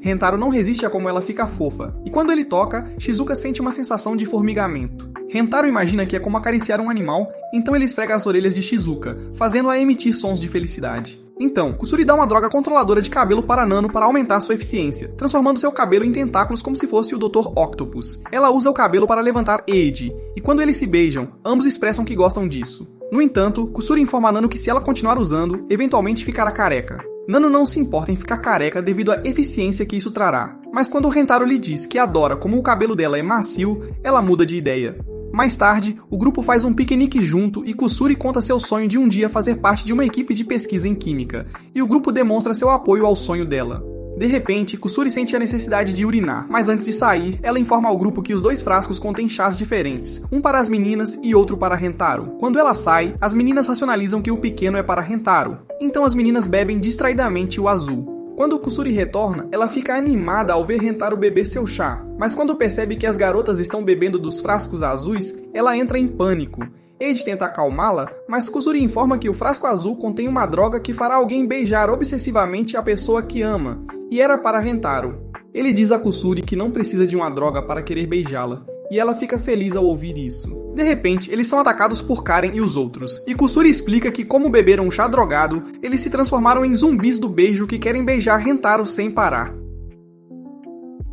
Rentaro não resiste a como ela fica fofa, e quando ele toca, Shizuka sente uma sensação de formigamento. Rentaro imagina que é como acariciar um animal, então ele esfrega as orelhas de Shizuka, fazendo-a emitir sons de felicidade. Então, Kusuri dá uma droga controladora de cabelo para Nano para aumentar sua eficiência, transformando seu cabelo em tentáculos como se fosse o Dr. Octopus. Ela usa o cabelo para levantar Eiji, e quando eles se beijam, ambos expressam que gostam disso. No entanto, Kusuri informa a Nano que se ela continuar usando, eventualmente ficará careca. Nano não se importa em ficar careca devido à eficiência que isso trará, mas quando Rentaro lhe diz que adora como o cabelo dela é macio, ela muda de ideia. Mais tarde, o grupo faz um piquenique junto e Kusuri conta seu sonho de um dia fazer parte de uma equipe de pesquisa em química, e o grupo demonstra seu apoio ao sonho dela. De repente, Kusuri sente a necessidade de urinar, mas antes de sair, ela informa ao grupo que os 2 frascos contêm chás diferentes, um para as meninas e outro para Rentaro. Quando ela sai, as meninas racionalizam que o pequeno é para Rentaro, então as meninas bebem distraidamente o azul. Quando Kusuri retorna, ela fica animada ao ver Rentaro beber seu chá, mas quando percebe que as garotas estão bebendo dos frascos azuis, ela entra em pânico. Eiji tenta acalmá-la, mas Kusuri informa que o frasco azul contém uma droga que fará alguém beijar obsessivamente a pessoa que ama, e era para Rentaro. Ele diz a Kusuri que não precisa de uma droga para querer beijá-la, e ela fica feliz ao ouvir isso. De repente, eles são atacados por Karen e os outros, e Kusuri explica que como beberam um chá drogado, eles se transformaram em zumbis do beijo que querem beijar Rentaro sem parar.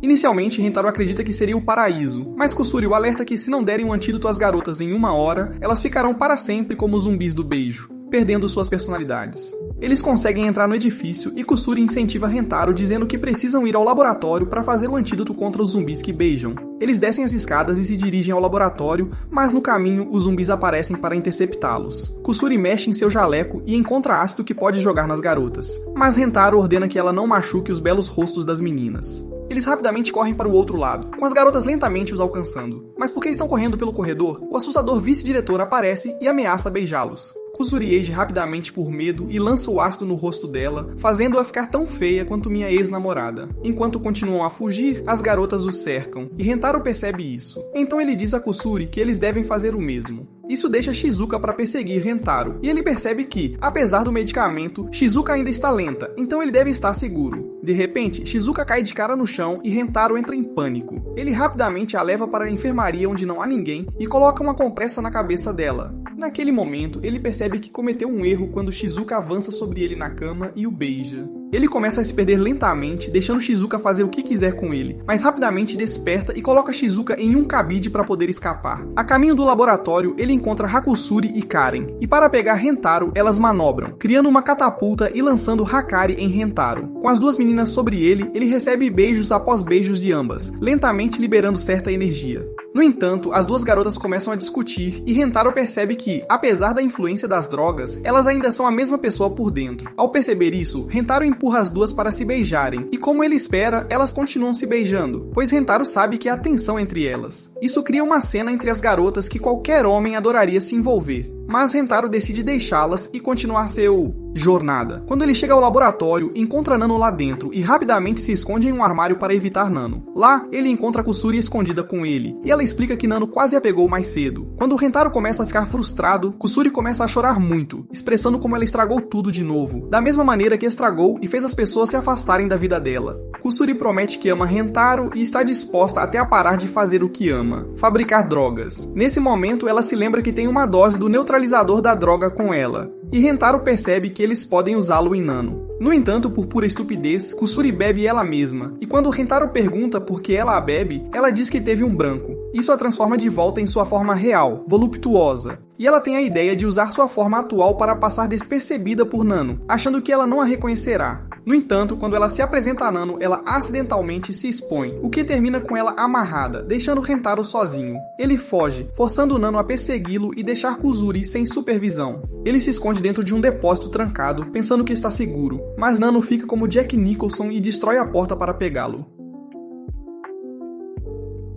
Inicialmente, Rentaro acredita que seria o paraíso, mas Kusuri o alerta que se não derem um antídoto às garotas em 1 hora, elas ficarão para sempre como zumbis do beijo, perdendo suas personalidades. Eles conseguem entrar no edifício e Kusuri incentiva Rentaro dizendo que precisam ir ao laboratório para fazer o antídoto contra os zumbis que beijam. Eles descem as escadas e se dirigem ao laboratório, mas no caminho os zumbis aparecem para interceptá-los. Kusuri mexe em seu jaleco e encontra ácido que pode jogar nas garotas, mas Rentaro ordena que ela não machuque os belos rostos das meninas. Eles rapidamente correm para o outro lado, com as garotas lentamente os alcançando. Mas porque estão correndo pelo corredor, o assustador vice-diretor aparece e ameaça beijá-los. Kusuri age rapidamente por medo e lança o ácido no rosto dela, fazendo-a ficar tão feia quanto minha ex-namorada. Enquanto continuam a fugir, as garotas os cercam, e Rentaro percebe isso. Então ele diz a Kusuri que eles devem fazer o mesmo. Isso deixa Shizuka para perseguir Rentaro, e ele percebe que, apesar do medicamento, Shizuka ainda está lenta, então ele deve estar seguro. De repente, Shizuka cai de cara no chão e Rentaro entra em pânico. Ele rapidamente a leva para a enfermaria onde não há ninguém e coloca uma compressa na cabeça dela. Naquele momento, ele percebe que cometeu um erro quando Shizuka avança sobre ele na cama e o beija. Ele começa a se perder lentamente, deixando Shizuka fazer o que quiser com ele, mas rapidamente desperta e coloca Shizuka em um cabide para poder escapar. A caminho do laboratório, ele encontra Hakusuri e Karen, e para pegar Rentaro, elas manobram, criando uma catapulta e lançando Hakari em Rentaro. Com as 2 meninas sobre ele, ele recebe beijos após beijos de ambas, lentamente liberando certa energia. No entanto, as 2 garotas começam a discutir e Rentaro percebe que, apesar da influência das drogas, elas ainda são a mesma pessoa por dentro. Ao perceber isso, Rentaro empurra as 2 para se beijarem, e como ele espera, elas continuam se beijando, pois Rentaro sabe que há tensão entre elas. Isso cria uma cena entre as garotas que qualquer homem adoraria se envolver. Mas Rentaro decide deixá-las e continuar seu jornada. Quando ele chega ao laboratório, encontra Nano lá dentro e rapidamente se esconde em um armário para evitar Nano. Lá, ele encontra Kusuri escondida com ele, e ela explica que Nano quase a pegou mais cedo. Quando Rentaro começa a ficar frustrado, Kusuri começa a chorar muito, expressando como ela estragou tudo de novo, da mesma maneira que estragou e fez as pessoas se afastarem da vida dela. Kusuri promete que ama Rentaro e está disposta até a parar de fazer o que ama, fabricar drogas. Nesse momento, ela se lembra que tem uma dose do neutralizador neutralizador da droga com ela, e Rentaro percebe que eles podem usá-lo em Nano. No entanto, por pura estupidez, Kusuri bebe ela mesma, e quando Rentaro pergunta por que ela a bebe, ela diz que teve um branco. Isso a transforma de volta em sua forma real, voluptuosa, e ela tem a ideia de usar sua forma atual para passar despercebida por Nano, achando que ela não a reconhecerá. No entanto, quando ela se apresenta a Nano, ela acidentalmente se expõe, o que termina com ela amarrada, deixando Rentaro sozinho. Ele foge, forçando Nano a persegui-lo e deixar Kusuri sem supervisão. Ele se esconde dentro de um depósito trancado, pensando que está seguro, mas Nano fica como Jack Nicholson e destrói a porta para pegá-lo.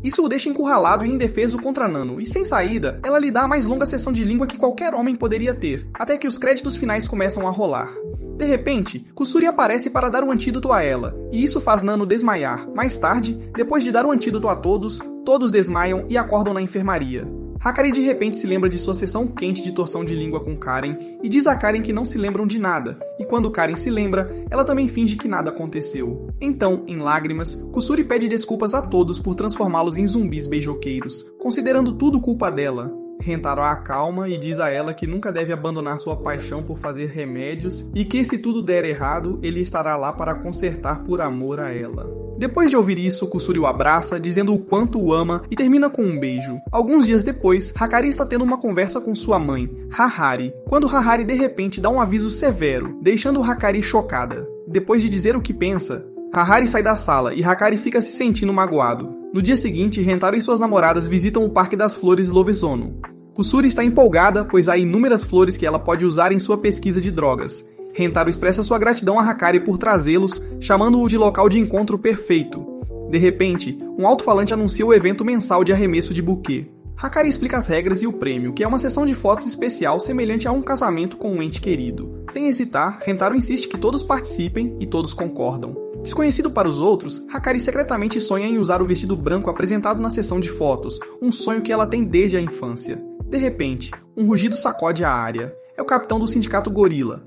Isso o deixa encurralado e indefeso contra Nano, e sem saída, ela lhe dá a mais longa sessão de língua que qualquer homem poderia ter, até que os créditos finais começam a rolar. De repente, Kusuri aparece para dar um antídoto a ela, e isso faz Nano desmaiar. Mais tarde, depois de dar o antídoto a todos, todos desmaiam e acordam na enfermaria. Hakari de repente se lembra de sua sessão quente de torção de língua com Karen e diz a Karen que não se lembram de nada, e quando Karen se lembra, ela também finge que nada aconteceu. Então, em lágrimas, Kusuri pede desculpas a todos por transformá-los em zumbis beijoqueiros, considerando tudo culpa dela. Rentaro a acalma e diz a ela que nunca deve abandonar sua paixão por fazer remédios e que se tudo der errado, ele estará lá para consertar por amor a ela. Depois de ouvir isso, Kusuri o abraça, dizendo o quanto o ama e termina com um beijo. Alguns dias depois, Hakari está tendo uma conversa com sua mãe, Hahari, quando Hahari de repente dá um aviso severo, deixando Hakari chocada. Depois de dizer o que pensa, Hahari sai da sala e Hakari fica se sentindo magoado. No dia seguinte, Rentaro e suas namoradas visitam o Parque das Flores Lovesono. Kusuri está empolgada, pois há inúmeras flores que ela pode usar em sua pesquisa de drogas. Rentaro expressa sua gratidão a Hakari por trazê-los, chamando-o de local de encontro perfeito. De repente, um alto-falante anuncia o evento mensal de arremesso de buquê. Hakari explica as regras e o prêmio, que é uma sessão de fotos especial semelhante a um casamento com um ente querido. Sem hesitar, Rentaro insiste que todos participem e todos concordam. Desconhecido para os outros, Hakari secretamente sonha em usar o vestido branco apresentado na sessão de fotos, um sonho que ela tem desde a infância. De repente, um rugido sacode a área. É o capitão do sindicato Gorila.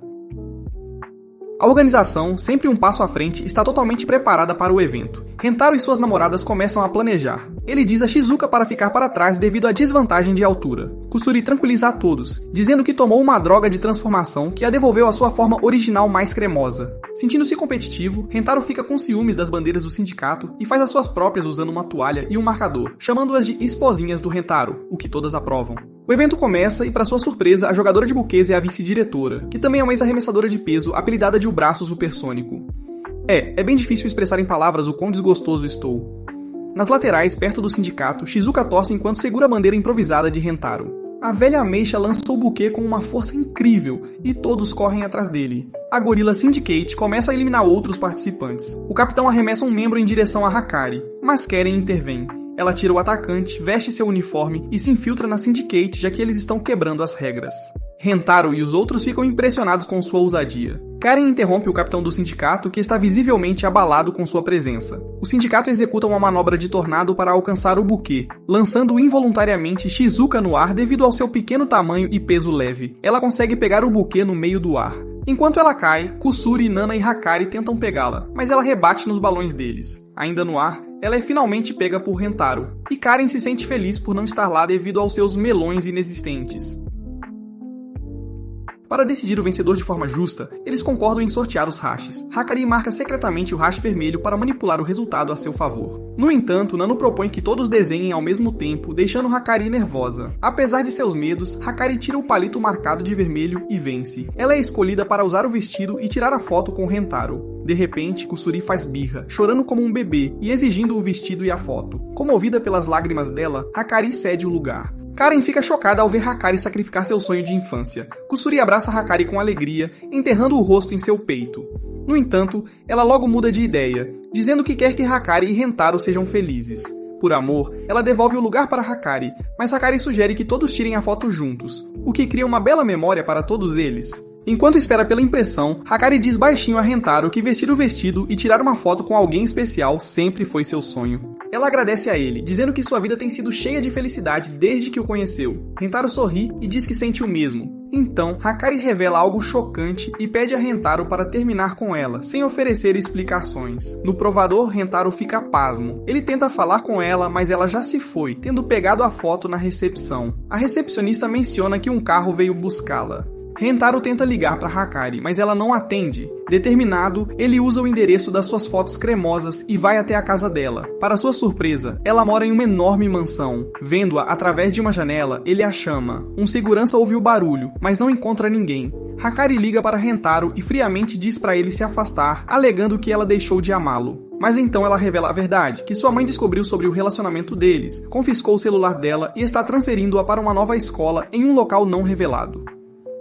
A organização, sempre um passo à frente, está totalmente preparada para o evento. Rentaro e suas namoradas começam a planejar. Ele diz a Shizuka para ficar para trás devido à desvantagem de altura. Kusuri tranquiliza a todos, dizendo que tomou uma droga de transformação que a devolveu à sua forma original mais cremosa. Sentindo-se competitivo, Rentaro fica com ciúmes das bandeiras do sindicato e faz as suas próprias usando uma toalha e um marcador, chamando-as de esposinhas do Rentaro, o que todas aprovam. O evento começa e, para sua surpresa, a jogadora de buquês é a vice-diretora, que também é uma ex-arremessadora de peso, apelidada de O Braço Supersônico. É bem difícil expressar em palavras o quão desgostoso estou. Nas laterais, perto do sindicato, Shizuka torce enquanto segura a bandeira improvisada de Rentaro. A velha ameixa lança o buquê com uma força incrível e todos correm atrás dele. A gorila Syndicate começa a eliminar outros participantes. O capitão arremessa um membro em direção a Hakari, mas Karen intervém. Ela tira o atacante, veste seu uniforme e se infiltra na Syndicate, já que eles estão quebrando as regras. Rentaro e os outros ficam impressionados com sua ousadia. Karen interrompe o capitão do sindicato, que está visivelmente abalado com sua presença. O sindicato executa uma manobra de tornado para alcançar o buquê, lançando involuntariamente Shizuka no ar devido ao seu pequeno tamanho e peso leve. Ela consegue pegar o buquê no meio do ar. Enquanto ela cai, Kusuri, Nana e Hakari tentam pegá-la, mas ela rebate nos balões deles. Ainda no ar, ela é finalmente pega por Rentaro, e Karen se sente feliz por não estar lá devido aos seus melões inexistentes. Para decidir o vencedor de forma justa, eles concordam em sortear os hashes. Hakari marca secretamente o hash vermelho para manipular o resultado a seu favor. No entanto, Nano propõe que todos desenhem ao mesmo tempo, deixando Hakari nervosa. Apesar de seus medos, Hakari tira o palito marcado de vermelho e vence. Ela é escolhida para usar o vestido e tirar a foto com Rentaro. De repente, Kusuri faz birra, chorando como um bebê e exigindo o vestido e a foto. Comovida pelas lágrimas dela, Hakari cede o lugar. Karen fica chocada ao ver Hakari sacrificar seu sonho de infância. Kusuri abraça Hakari com alegria, enterrando o rosto em seu peito. No entanto, ela logo muda de ideia, dizendo que quer que Hakari e Rentaro sejam felizes. Por amor, ela devolve o lugar para Hakari, mas Hakari sugere que todos tirem a foto juntos, o que cria uma bela memória para todos eles. Enquanto espera pela impressão, Hakari diz baixinho a Rentaro que vestir o vestido e tirar uma foto com alguém especial sempre foi seu sonho. Ela agradece a ele, dizendo que sua vida tem sido cheia de felicidade desde que o conheceu. Rentaro sorri e diz que sente o mesmo. Então, Hakari revela algo chocante e pede a Rentaro para terminar com ela, sem oferecer explicações. No provador, Rentaro fica pasmo. Ele tenta falar com ela, mas ela já se foi, tendo pegado a foto na recepção. A recepcionista menciona que um carro veio buscá-la. Rentaro tenta ligar para Hakari, mas ela não atende. Determinado, ele usa o endereço das suas fotos cremosas e vai até a casa dela. Para sua surpresa, ela mora em uma enorme mansão. Vendo-a através de uma janela, ele a chama. Um segurança ouve o barulho, mas não encontra ninguém. Hakari liga para Rentaro e friamente diz para ele se afastar, alegando que ela deixou de amá-lo. Mas então ela revela a verdade, que sua mãe descobriu sobre o relacionamento deles, confiscou o celular dela e está transferindo-a para uma nova escola em um local não revelado.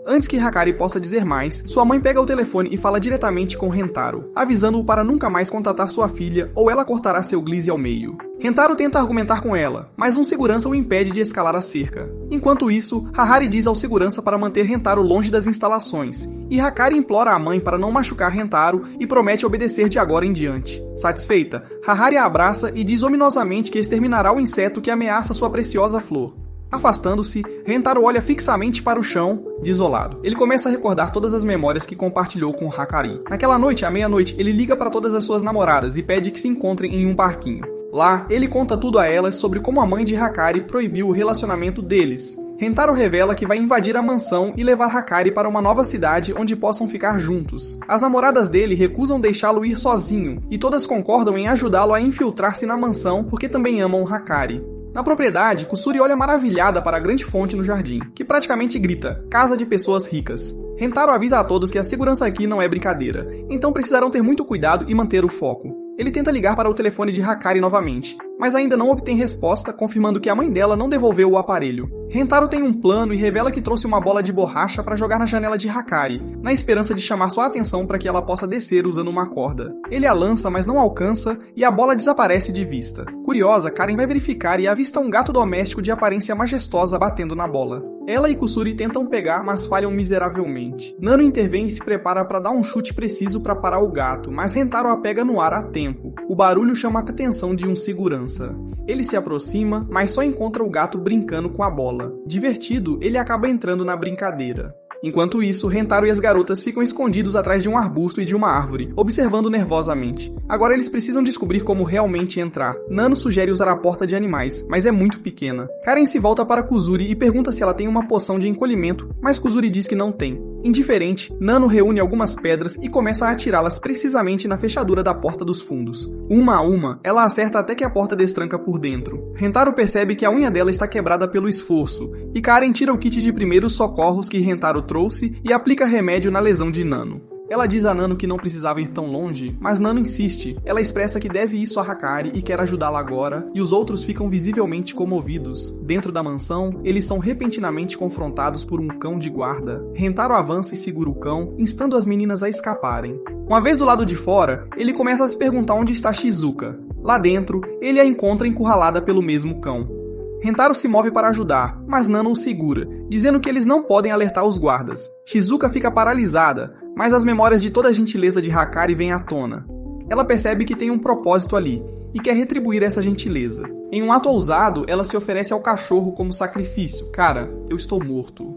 Antes que Hakari possa dizer mais, sua mãe pega o telefone e fala diretamente com Rentaro, avisando-o para nunca mais contatar sua filha ou ela cortará seu glisse ao meio. Rentaro tenta argumentar com ela, mas um segurança o impede de escalar a cerca. Enquanto isso, Hahari diz ao segurança para manter Rentaro longe das instalações, e Hakari implora à mãe para não machucar Rentaro e promete obedecer de agora em diante. Satisfeita, Hahari a abraça e diz ominosamente que exterminará o inseto que ameaça sua preciosa flor. Afastando-se, Rentaro olha fixamente para o chão, desolado. Ele começa a recordar todas as memórias que compartilhou com Hakari. Naquela noite, à meia-noite, ele liga para todas as suas namoradas e pede que se encontrem em um parquinho. Lá, ele conta tudo a elas sobre como a mãe de Hakari proibiu o relacionamento deles. Rentaro revela que vai invadir a mansão e levar Hakari para uma nova cidade onde possam ficar juntos. As namoradas dele recusam deixá-lo ir sozinho, e todas concordam em ajudá-lo a infiltrar-se na mansão porque também amam Hakari. Na propriedade, Kusuri olha maravilhada para a grande fonte no jardim, que praticamente grita, casa de pessoas ricas. Rentaro avisa a todos que a segurança aqui não é brincadeira, então precisarão ter muito cuidado e manter o foco. Ele tenta ligar para o telefone de Hakari novamente, mas ainda não obtém resposta, confirmando que a mãe dela não devolveu o aparelho. Rentaro tem um plano e revela que trouxe uma bola de borracha para jogar na janela de Hakari, na esperança de chamar sua atenção para que ela possa descer usando uma corda. Ele a lança, mas não alcança, e a bola desaparece de vista. Curiosa, Karen vai verificar e avista um gato doméstico de aparência majestosa batendo na bola. Ela e Kusuri tentam pegar, mas falham miseravelmente. Nano intervém e se prepara para dar um chute preciso para parar o gato, mas Rentaro a pega no ar a tempo. O barulho chama a atenção de um segurança. Ele se aproxima, mas só encontra o gato brincando com a bola. Divertido, ele acaba entrando na brincadeira. Enquanto isso, Rentaro e as garotas ficam escondidos atrás de um arbusto e de uma árvore, observando nervosamente. Agora eles precisam descobrir como realmente entrar. Nano sugere usar a porta de animais, mas é muito pequena. Karen se volta para Kusuri e pergunta se ela tem uma poção de encolhimento, mas Kusuri diz que não tem. Indiferente, Nano reúne algumas pedras e começa a atirá-las precisamente na fechadura da porta dos fundos. Uma a uma, ela acerta até que a porta destranca por dentro. Rentaro percebe que a unha dela está quebrada pelo esforço, e Karen tira o kit de primeiros socorros que Rentaro trouxe e aplica remédio na lesão de Nano. Ela diz a Nano que não precisava ir tão longe, mas Nano insiste. Ela expressa que deve isso a Hakari e quer ajudá-la agora, e os outros ficam visivelmente comovidos. Dentro da mansão, eles são repentinamente confrontados por um cão de guarda. Rentaro avança e segura o cão, instando as meninas a escaparem. Uma vez do lado de fora, ele começa a se perguntar onde está Shizuka. Lá dentro, ele a encontra encurralada pelo mesmo cão. Rentaro se move para ajudar, mas Nano o segura, dizendo que eles não podem alertar os guardas. Shizuka fica paralisada, mas as memórias de toda a gentileza de Hakari vêm à tona. Ela percebe que tem um propósito ali, e quer retribuir essa gentileza. Em um ato ousado, ela se oferece ao cachorro como sacrifício. Cara, eu estou morto.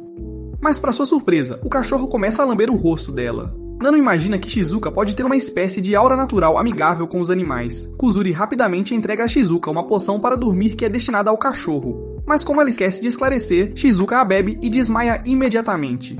Mas para sua surpresa, o cachorro começa a lamber o rosto dela. Nano imagina que Shizuka pode ter uma espécie de aura natural amigável com os animais. Kusuri rapidamente entrega a Shizuka uma poção para dormir que é destinada ao cachorro. Mas como ela esquece de esclarecer, Shizuka a bebe e desmaia imediatamente.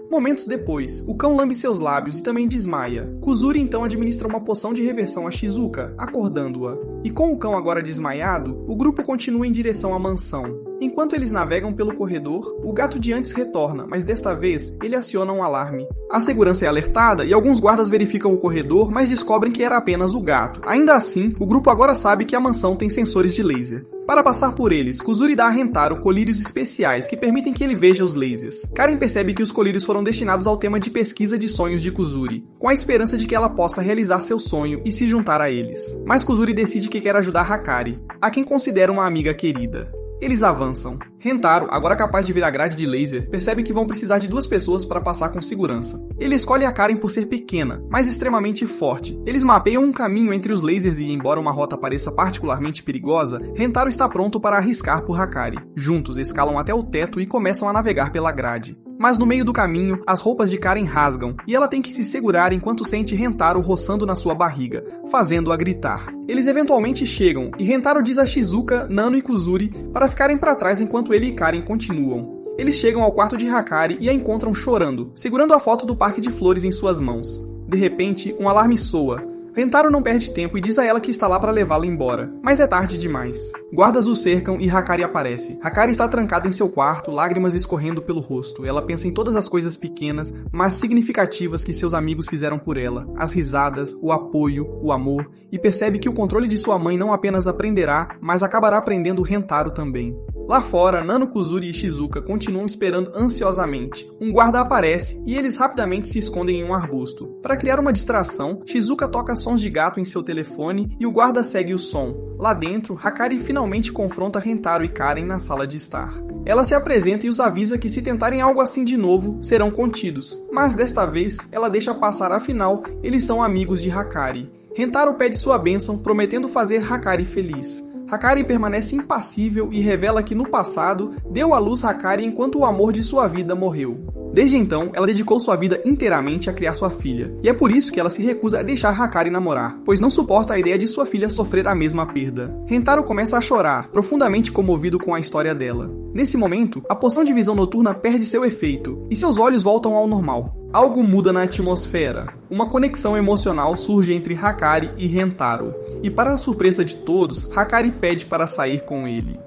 Momentos depois, o cão lambe seus lábios e também desmaia. Kusuri então administra uma poção de reversão a Shizuka, acordando-a. E com o cão agora desmaiado, o grupo continua em direção à mansão. Enquanto eles navegam pelo corredor, o gato de antes retorna, mas desta vez ele aciona um alarme. A segurança é alertada e alguns guardas verificam o corredor, mas descobrem que era apenas o gato. Ainda assim, o grupo agora sabe que a mansão tem sensores de laser. Para passar por eles, Kusuri dá a Rentaro colírios especiais que permitem que ele veja os lasers. Karen percebe que os colírios foram destinados ao tema de pesquisa de sonhos de Kusuri, com a esperança de que ela possa realizar seu sonho e se juntar a eles. Mas Kusuri decide que quer ajudar Hakari, a quem considera uma amiga querida. Eles avançam. Rentaro, agora capaz de ver a grade de laser, percebe que vão precisar de 2 pessoas para passar com segurança. Ele escolhe a Karen por ser pequena, mas extremamente forte. Eles mapeiam um caminho entre os lasers e, embora uma rota pareça particularmente perigosa, Rentaro está pronto para arriscar por Hakari. Juntos, escalam até o teto e começam a navegar pela grade. Mas no meio do caminho, as roupas de Karen rasgam, e ela tem que se segurar enquanto sente Rentaro roçando na sua barriga, fazendo-a gritar. Eles eventualmente chegam, e Rentaro diz a Shizuka, Nano e Kuzuri para ficarem para trás enquanto ele e Karen continuam. Eles chegam ao quarto de Hakari e a encontram chorando, segurando a foto do parque de flores em suas mãos. De repente, um alarme soa. Rentaro não perde tempo e diz a ela que está lá para levá-la embora, mas é tarde demais. Guardas o cercam e Hakari aparece. Hakari está trancada em seu quarto, lágrimas escorrendo pelo rosto. Ela pensa em todas as coisas pequenas, mas significativas que seus amigos fizeram por ela, as risadas, o apoio, o amor, e percebe que o controle de sua mãe não apenas aprenderá, mas acabará aprendendo Rentaro também. Lá fora, Nano, Kuzuri e Shizuka continuam esperando ansiosamente. Um guarda aparece e eles rapidamente se escondem em um arbusto. Para criar uma distração, Shizuka toca sons de gato em seu telefone e o guarda segue o som. Lá dentro, Hakari finalmente confronta Rentaro e Karen na sala de estar. Ela se apresenta e os avisa que se tentarem algo assim de novo, serão contidos. Mas desta vez, ela deixa passar, afinal, eles são amigos de Hakari. Rentaro pede sua bênção, prometendo fazer Hakari feliz. Hakari permanece impassível e revela que no passado deu à luz Hakari enquanto o amor de sua vida morreu. Desde então, ela dedicou sua vida inteiramente a criar sua filha, e é por isso que ela se recusa a deixar Hakari namorar, pois não suporta a ideia de sua filha sofrer a mesma perda. Rentaro começa a chorar, profundamente comovido com a história dela. Nesse momento, a poção de visão noturna perde seu efeito, e seus olhos voltam ao normal. Algo muda na atmosfera. Uma conexão emocional surge entre Hakari e Rentaro, e para a surpresa de todos, Hakari pede para sair com ele.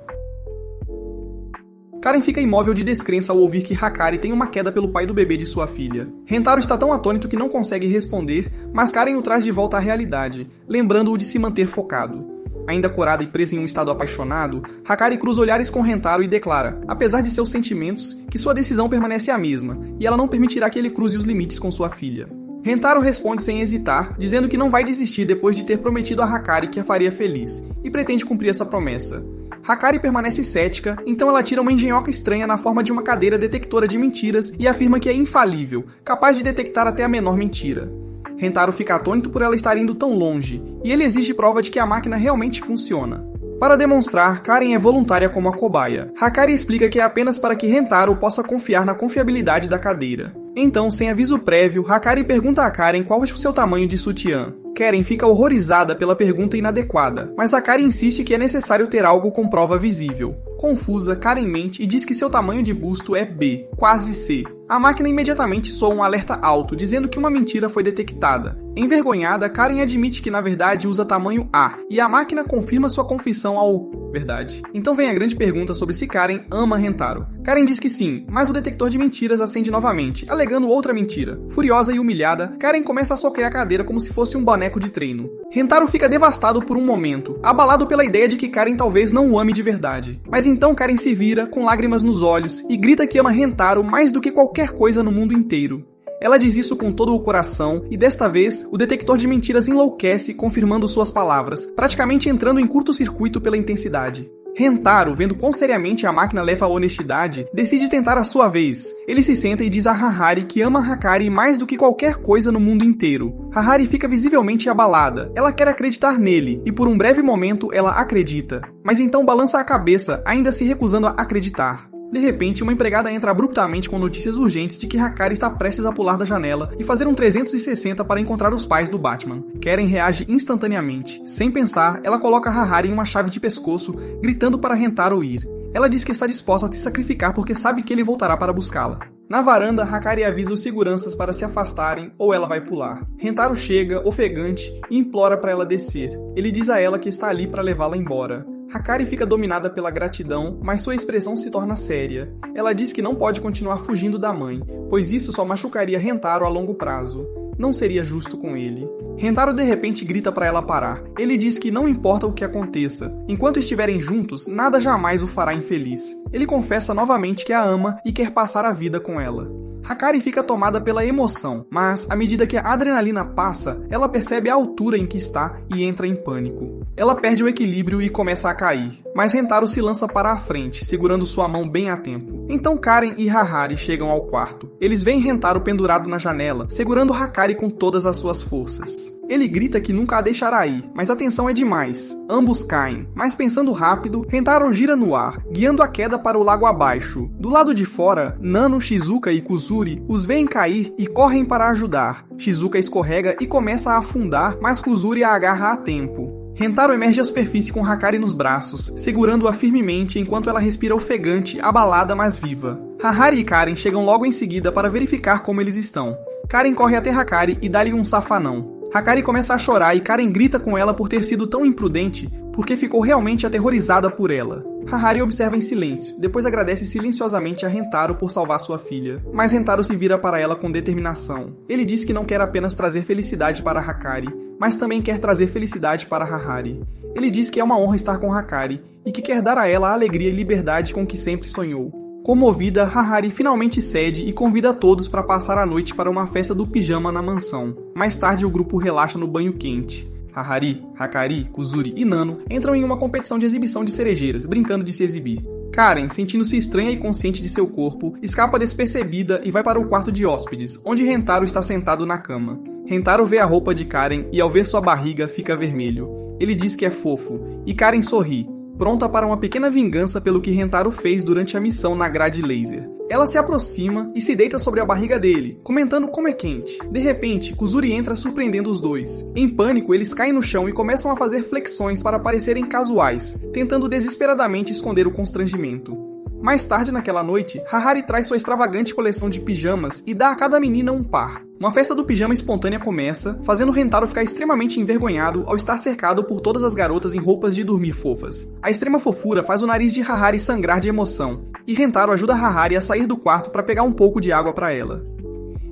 Karen fica imóvel de descrença ao ouvir que Hakari tem uma queda pelo pai do bebê de sua filha. Rentaro está tão atônito que não consegue responder, mas Karen o traz de volta à realidade, lembrando-o de se manter focado. Ainda corada e presa em um estado apaixonado, Hakari cruza olhares com Rentaro e declara, apesar de seus sentimentos, que sua decisão permanece a mesma, e ela não permitirá que ele cruze os limites com sua filha. Rentaro responde sem hesitar, dizendo que não vai desistir depois de ter prometido a Hakari que a faria feliz, e pretende cumprir essa promessa. Hakari permanece cética, então ela tira uma engenhoca estranha na forma de uma cadeira detectora de mentiras e afirma que é infalível, capaz de detectar até a menor mentira. Rentaro fica atônito por ela estar indo tão longe, e ele exige prova de que a máquina realmente funciona. Para demonstrar, Karen é voluntária como a cobaia. Hakari explica que é apenas para que Rentaro possa confiar na confiabilidade da cadeira. Então, sem aviso prévio, Hakari pergunta a Karen qual é o seu tamanho de sutiã. Karen fica horrorizada pela pergunta inadequada, mas Hakari insiste que é necessário ter algo com prova visível. Confusa, Karen mente e diz que seu tamanho de busto é B, quase C. A máquina imediatamente soa um alerta alto, dizendo que uma mentira foi detectada. Envergonhada, Karen admite que na verdade usa tamanho A, e a máquina confirma sua confissão ao... verdade. Então vem a grande pergunta sobre se Karen ama Rentaro. Karen diz que sim, mas o detector de mentiras acende novamente, alegando outra mentira. Furiosa e humilhada, Karen começa a soquear a cadeira como se fosse um boneco de treino. Rentaro fica devastado por um momento, abalado pela ideia de que Karen talvez não o ame de verdade. Mas então Karen se vira, com lágrimas nos olhos, e grita que ama Rentaro mais do que qualquer coisa no mundo inteiro. Ela diz isso com todo o coração, e desta vez, o detector de mentiras enlouquece, confirmando suas palavras, praticamente entrando em curto-circuito pela intensidade. Rentaro, vendo quão seriamente a máquina leva a honestidade, decide tentar a sua vez. Ele se senta e diz a Hakari que ama Hakari mais do que qualquer coisa no mundo inteiro. Hakari fica visivelmente abalada. Ela quer acreditar nele, e por um breve momento ela acredita. Mas então balança a cabeça, ainda se recusando a acreditar. De repente, uma empregada entra abruptamente com notícias urgentes de que Hakari está prestes a pular da janela e fazer um 360 para encontrar os pais do Batman. Karen reage instantaneamente. Sem pensar, ela coloca Hakari em uma chave de pescoço, gritando para Rentaro ir. Ela diz que está disposta a se sacrificar porque sabe que ele voltará para buscá-la. Na varanda, Hakari avisa os seguranças para se afastarem ou ela vai pular. Rentaro chega, ofegante, e implora para ela descer. Ele diz a ela que está ali para levá-la embora. Hakari fica dominada pela gratidão, mas sua expressão se torna séria. Ela diz que não pode continuar fugindo da mãe, pois isso só machucaria Rentaro a longo prazo. Não seria justo com ele. Rentaro de repente grita para ela parar. Ele diz que não importa o que aconteça. Enquanto estiverem juntos, nada jamais o fará infeliz. Ele confessa novamente que a ama e quer passar a vida com ela. Hakari fica tomada pela emoção, mas à medida que a adrenalina passa, ela percebe a altura em que está e entra em pânico. Ela perde o equilíbrio e começa a cair, mas Rentaro se lança para a frente, segurando sua mão bem a tempo. Então Karen e Harari chegam ao quarto. Eles veem Rentaro pendurado na janela, segurando Hakari com todas as suas forças. Ele grita que nunca a deixará ir, mas a tensão é demais. Ambos caem, mas pensando rápido, Rentaro gira no ar, guiando a queda para o lago abaixo. Do lado de fora, Nano, Shizuka e Kuzuri os veem cair e correm para ajudar. Shizuka escorrega e começa a afundar, mas Kuzuri a agarra a tempo. Rentaro emerge à superfície com Hakari nos braços, segurando-a firmemente enquanto ela respira ofegante, abalada mas viva. Harari e Karen chegam logo em seguida para verificar como eles estão. Karen corre até Hakari e dá-lhe um safanão. Hakari começa a chorar e Karen grita com ela por ter sido tão imprudente, porque ficou realmente aterrorizada por ela. Harari observa em silêncio, depois agradece silenciosamente a Rentaro por salvar sua filha. Mas Rentaro se vira para ela com determinação. Ele diz que não quer apenas trazer felicidade para Hakari, mas também quer trazer felicidade para Harari. Ele diz que é uma honra estar com Hakari e que quer dar a ela a alegria e liberdade com que sempre sonhou. Comovida, Harari finalmente cede e convida todos para passar a noite para uma festa do pijama na mansão. Mais tarde o grupo relaxa no banho quente. Harari, Hakari, Kuzuri e Nano entram em uma competição de exibição de cerejeiras, brincando de se exibir. Karen, sentindo-se estranha e consciente de seu corpo, escapa despercebida e vai para o quarto de hóspedes, onde Rentaro está sentado na cama. Rentaro vê a roupa de Karen e ao ver sua barriga fica vermelho. Ele diz que é fofo, e Karen sorri, pronta para uma pequena vingança pelo que Rentaro fez durante a missão na grade laser. Ela se aproxima e se deita sobre a barriga dele, comentando como é quente. De repente, Kuzuri entra surpreendendo os dois. Em pânico, eles caem no chão e começam a fazer flexões para parecerem casuais, tentando desesperadamente esconder o constrangimento. Mais tarde naquela noite, Harari traz sua extravagante coleção de pijamas e dá a cada menina um par. Uma festa do pijama espontânea começa, fazendo Rentaro ficar extremamente envergonhado ao estar cercado por todas as garotas em roupas de dormir fofas. A extrema fofura faz o nariz de Harari sangrar de emoção, e Rentaro ajuda Harari a sair do quarto para pegar um pouco de água para ela.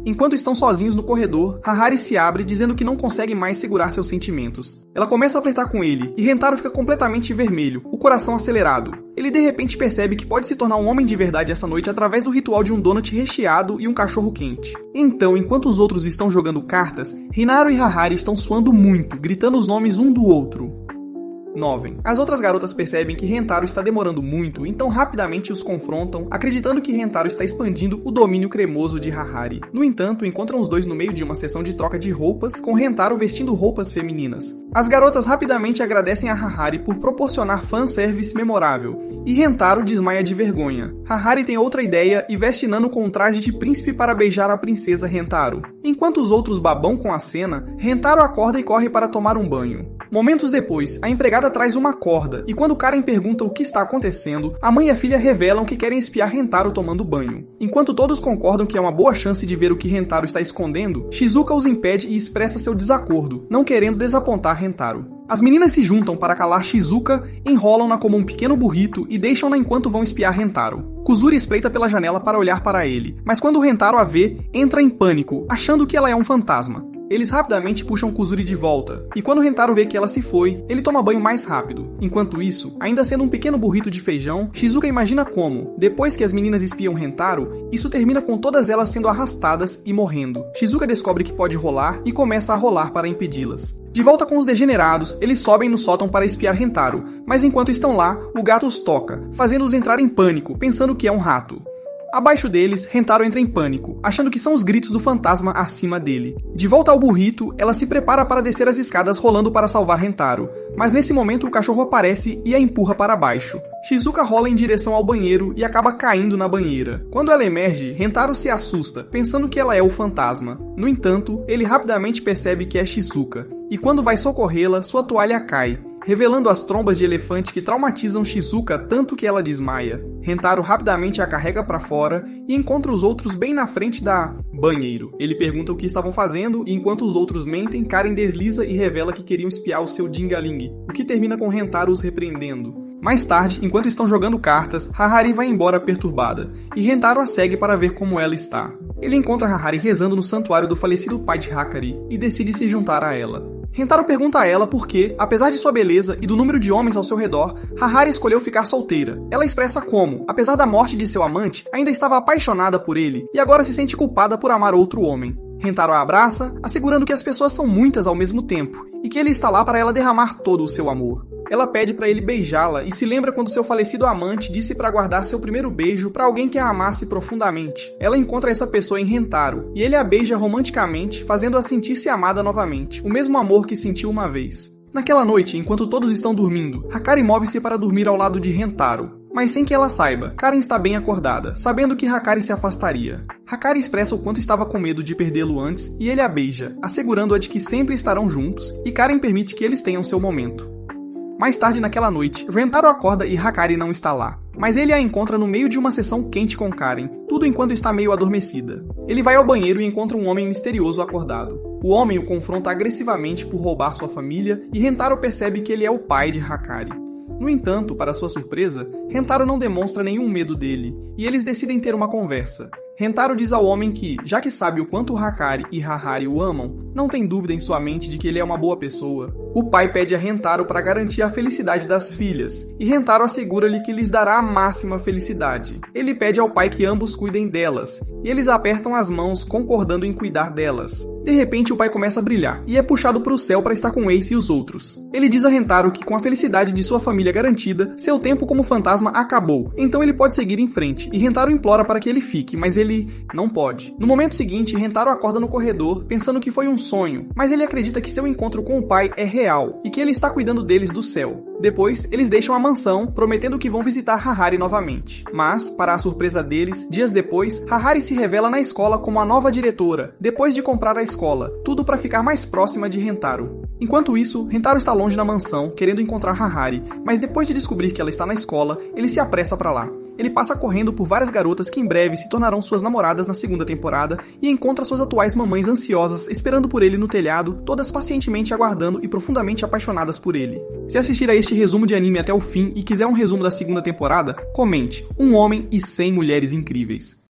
Enquanto estão sozinhos no corredor, Harari se abre dizendo que não consegue mais segurar seus sentimentos. Ela começa a flertar com ele, e Rentaro fica completamente vermelho, o coração acelerado. Ele de repente percebe que pode se tornar um homem de verdade essa noite através do ritual de um donut recheado e um cachorro quente. Então, enquanto os outros estão jogando cartas, Hinaro e Harari estão suando muito, gritando os nomes um do outro. 9. As outras garotas percebem que Rentaro está demorando muito, então rapidamente os confrontam, acreditando que Rentaro está expandindo o domínio cremoso de Harari. No entanto, encontram os dois no meio de uma sessão de troca de roupas, com Rentaro vestindo roupas femininas. As garotas rapidamente agradecem a Harari por proporcionar fanservice memorável, e Rentaro desmaia de vergonha. Harari tem outra ideia e veste Nano com um traje de príncipe para beijar a princesa Rentaro. Enquanto os outros babam com a cena, Rentaro acorda e corre para tomar um banho. Momentos depois, a empregada traz uma corda, e quando Karen pergunta o que está acontecendo, a mãe e a filha revelam que querem espiar Rentaro tomando banho. Enquanto todos concordam que é uma boa chance de ver o que Rentaro está escondendo, Shizuka os impede e expressa seu desacordo, não querendo desapontar Rentaro. As meninas se juntam para calar Shizuka, enrolam-na como um pequeno burrito e deixam-na enquanto vão espiar Rentaro. Kuzuri espreita pela janela para olhar para ele, mas quando Rentaro a vê, entra em pânico, achando que ela é um fantasma. Eles rapidamente puxam Kuzuri de volta, e quando Rentaro vê que ela se foi, ele toma banho mais rápido. Enquanto isso, ainda sendo um pequeno burrito de feijão, Shizuka imagina como, depois que as meninas espiam Rentaro, isso termina com todas elas sendo arrastadas e morrendo. Shizuka descobre que pode rolar e começa a rolar para impedi-las. De volta com os degenerados, eles sobem no sótão para espiar Rentaro, mas enquanto estão lá, o gato os toca, fazendo-os entrar em pânico, pensando que é um rato. Abaixo deles, Rentaro entra em pânico, achando que são os gritos do fantasma acima dele. De volta ao burrito, ela se prepara para descer as escadas rolando para salvar Rentaro, mas nesse momento o cachorro aparece e a empurra para baixo. Shizuka rola em direção ao banheiro e acaba caindo na banheira. Quando ela emerge, Rentaro se assusta, pensando que ela é o fantasma. No entanto, ele rapidamente percebe que é Shizuka, e quando vai socorrê-la, sua toalha cai, revelando as trombas de elefante que traumatizam Shizuka tanto que ela desmaia. Rentaro rapidamente a carrega para fora e encontra os outros bem na frente da banheiro. Ele pergunta o que estavam fazendo e enquanto os outros mentem, Karen desliza e revela que queriam espiar o seu Dingaling, o que termina com Rentaro os repreendendo. Mais tarde, enquanto estão jogando cartas, Harari vai embora perturbada, e Rentaro a segue para ver como ela está. Ele encontra Harari rezando no santuário do falecido pai de Hakari e decide se juntar a ela. Rentaro pergunta a ela por que, apesar de sua beleza e do número de homens ao seu redor, Hahari escolheu ficar solteira. Ela expressa como, apesar da morte de seu amante, ainda estava apaixonada por ele e agora se sente culpada por amar outro homem. Rentaro a abraça, assegurando que as pessoas são muitas ao mesmo tempo e que ele está lá para ela derramar todo o seu amor. Ela pede para ele beijá-la e se lembra quando seu falecido amante disse para guardar seu primeiro beijo para alguém que a amasse profundamente. Ela encontra essa pessoa em Rentaro e ele a beija romanticamente, fazendo-a sentir-se amada novamente, o mesmo amor que sentiu uma vez. Naquela noite, enquanto todos estão dormindo, Hakari move-se para dormir ao lado de Rentaro. Mas sem que ela saiba, Karen está bem acordada, sabendo que Hakari se afastaria. Hakari expressa o quanto estava com medo de perdê-lo antes e ele a beija, assegurando-a de que sempre estarão juntos, e Karen permite que eles tenham seu momento. Mais tarde naquela noite, Rentaro acorda e Hakari não está lá, mas ele a encontra no meio de uma sessão quente com Karen, tudo enquanto está meio adormecida. Ele vai ao banheiro e encontra um homem misterioso acordado. O homem o confronta agressivamente por roubar sua família e Rentaro percebe que ele é o pai de Hakari. No entanto, para sua surpresa, Rentaro não demonstra nenhum medo dele, e eles decidem ter uma conversa. Rentaro diz ao homem que, já que sabe o quanto Hakari e Hahari o amam, não tem dúvida em sua mente de que ele é uma boa pessoa. O pai pede a Rentaro para garantir a felicidade das filhas, e Rentaro assegura-lhe que lhes dará a máxima felicidade. Ele pede ao pai que ambos cuidem delas, e eles apertam as mãos, concordando em cuidar delas. De repente, o pai começa a brilhar, e é puxado para o céu para estar com Ace e os outros. Ele diz a Rentaro que, com a felicidade de sua família garantida, seu tempo como fantasma acabou, então ele pode seguir em frente, e Rentaro implora para que ele fique, mas ele não pode. No momento seguinte, Rentaro acorda no corredor, pensando que foi um sonho, mas ele acredita que seu encontro com o pai é real, e que ele está cuidando deles do céu. Depois, eles deixam a mansão, prometendo que vão visitar Hahari novamente. Mas, para a surpresa deles, dias depois, Hahari se revela na escola como a nova diretora, depois de comprar a escola, tudo para ficar mais próxima de Rentaro. Enquanto isso, Rentaro está longe na mansão, querendo encontrar Hahari, mas depois de descobrir que ela está na escola, ele se apressa para lá. Ele passa correndo por várias garotas que em breve se tornarão suas namoradas na segunda temporada e encontra suas atuais mamães ansiosas esperando por ele no telhado, todas pacientemente aguardando e profundamente apaixonadas por ele. Se assistir a este resumo de anime até o fim e quiser um resumo da segunda temporada, comente: Um Homem e 100 Mulheres Incríveis.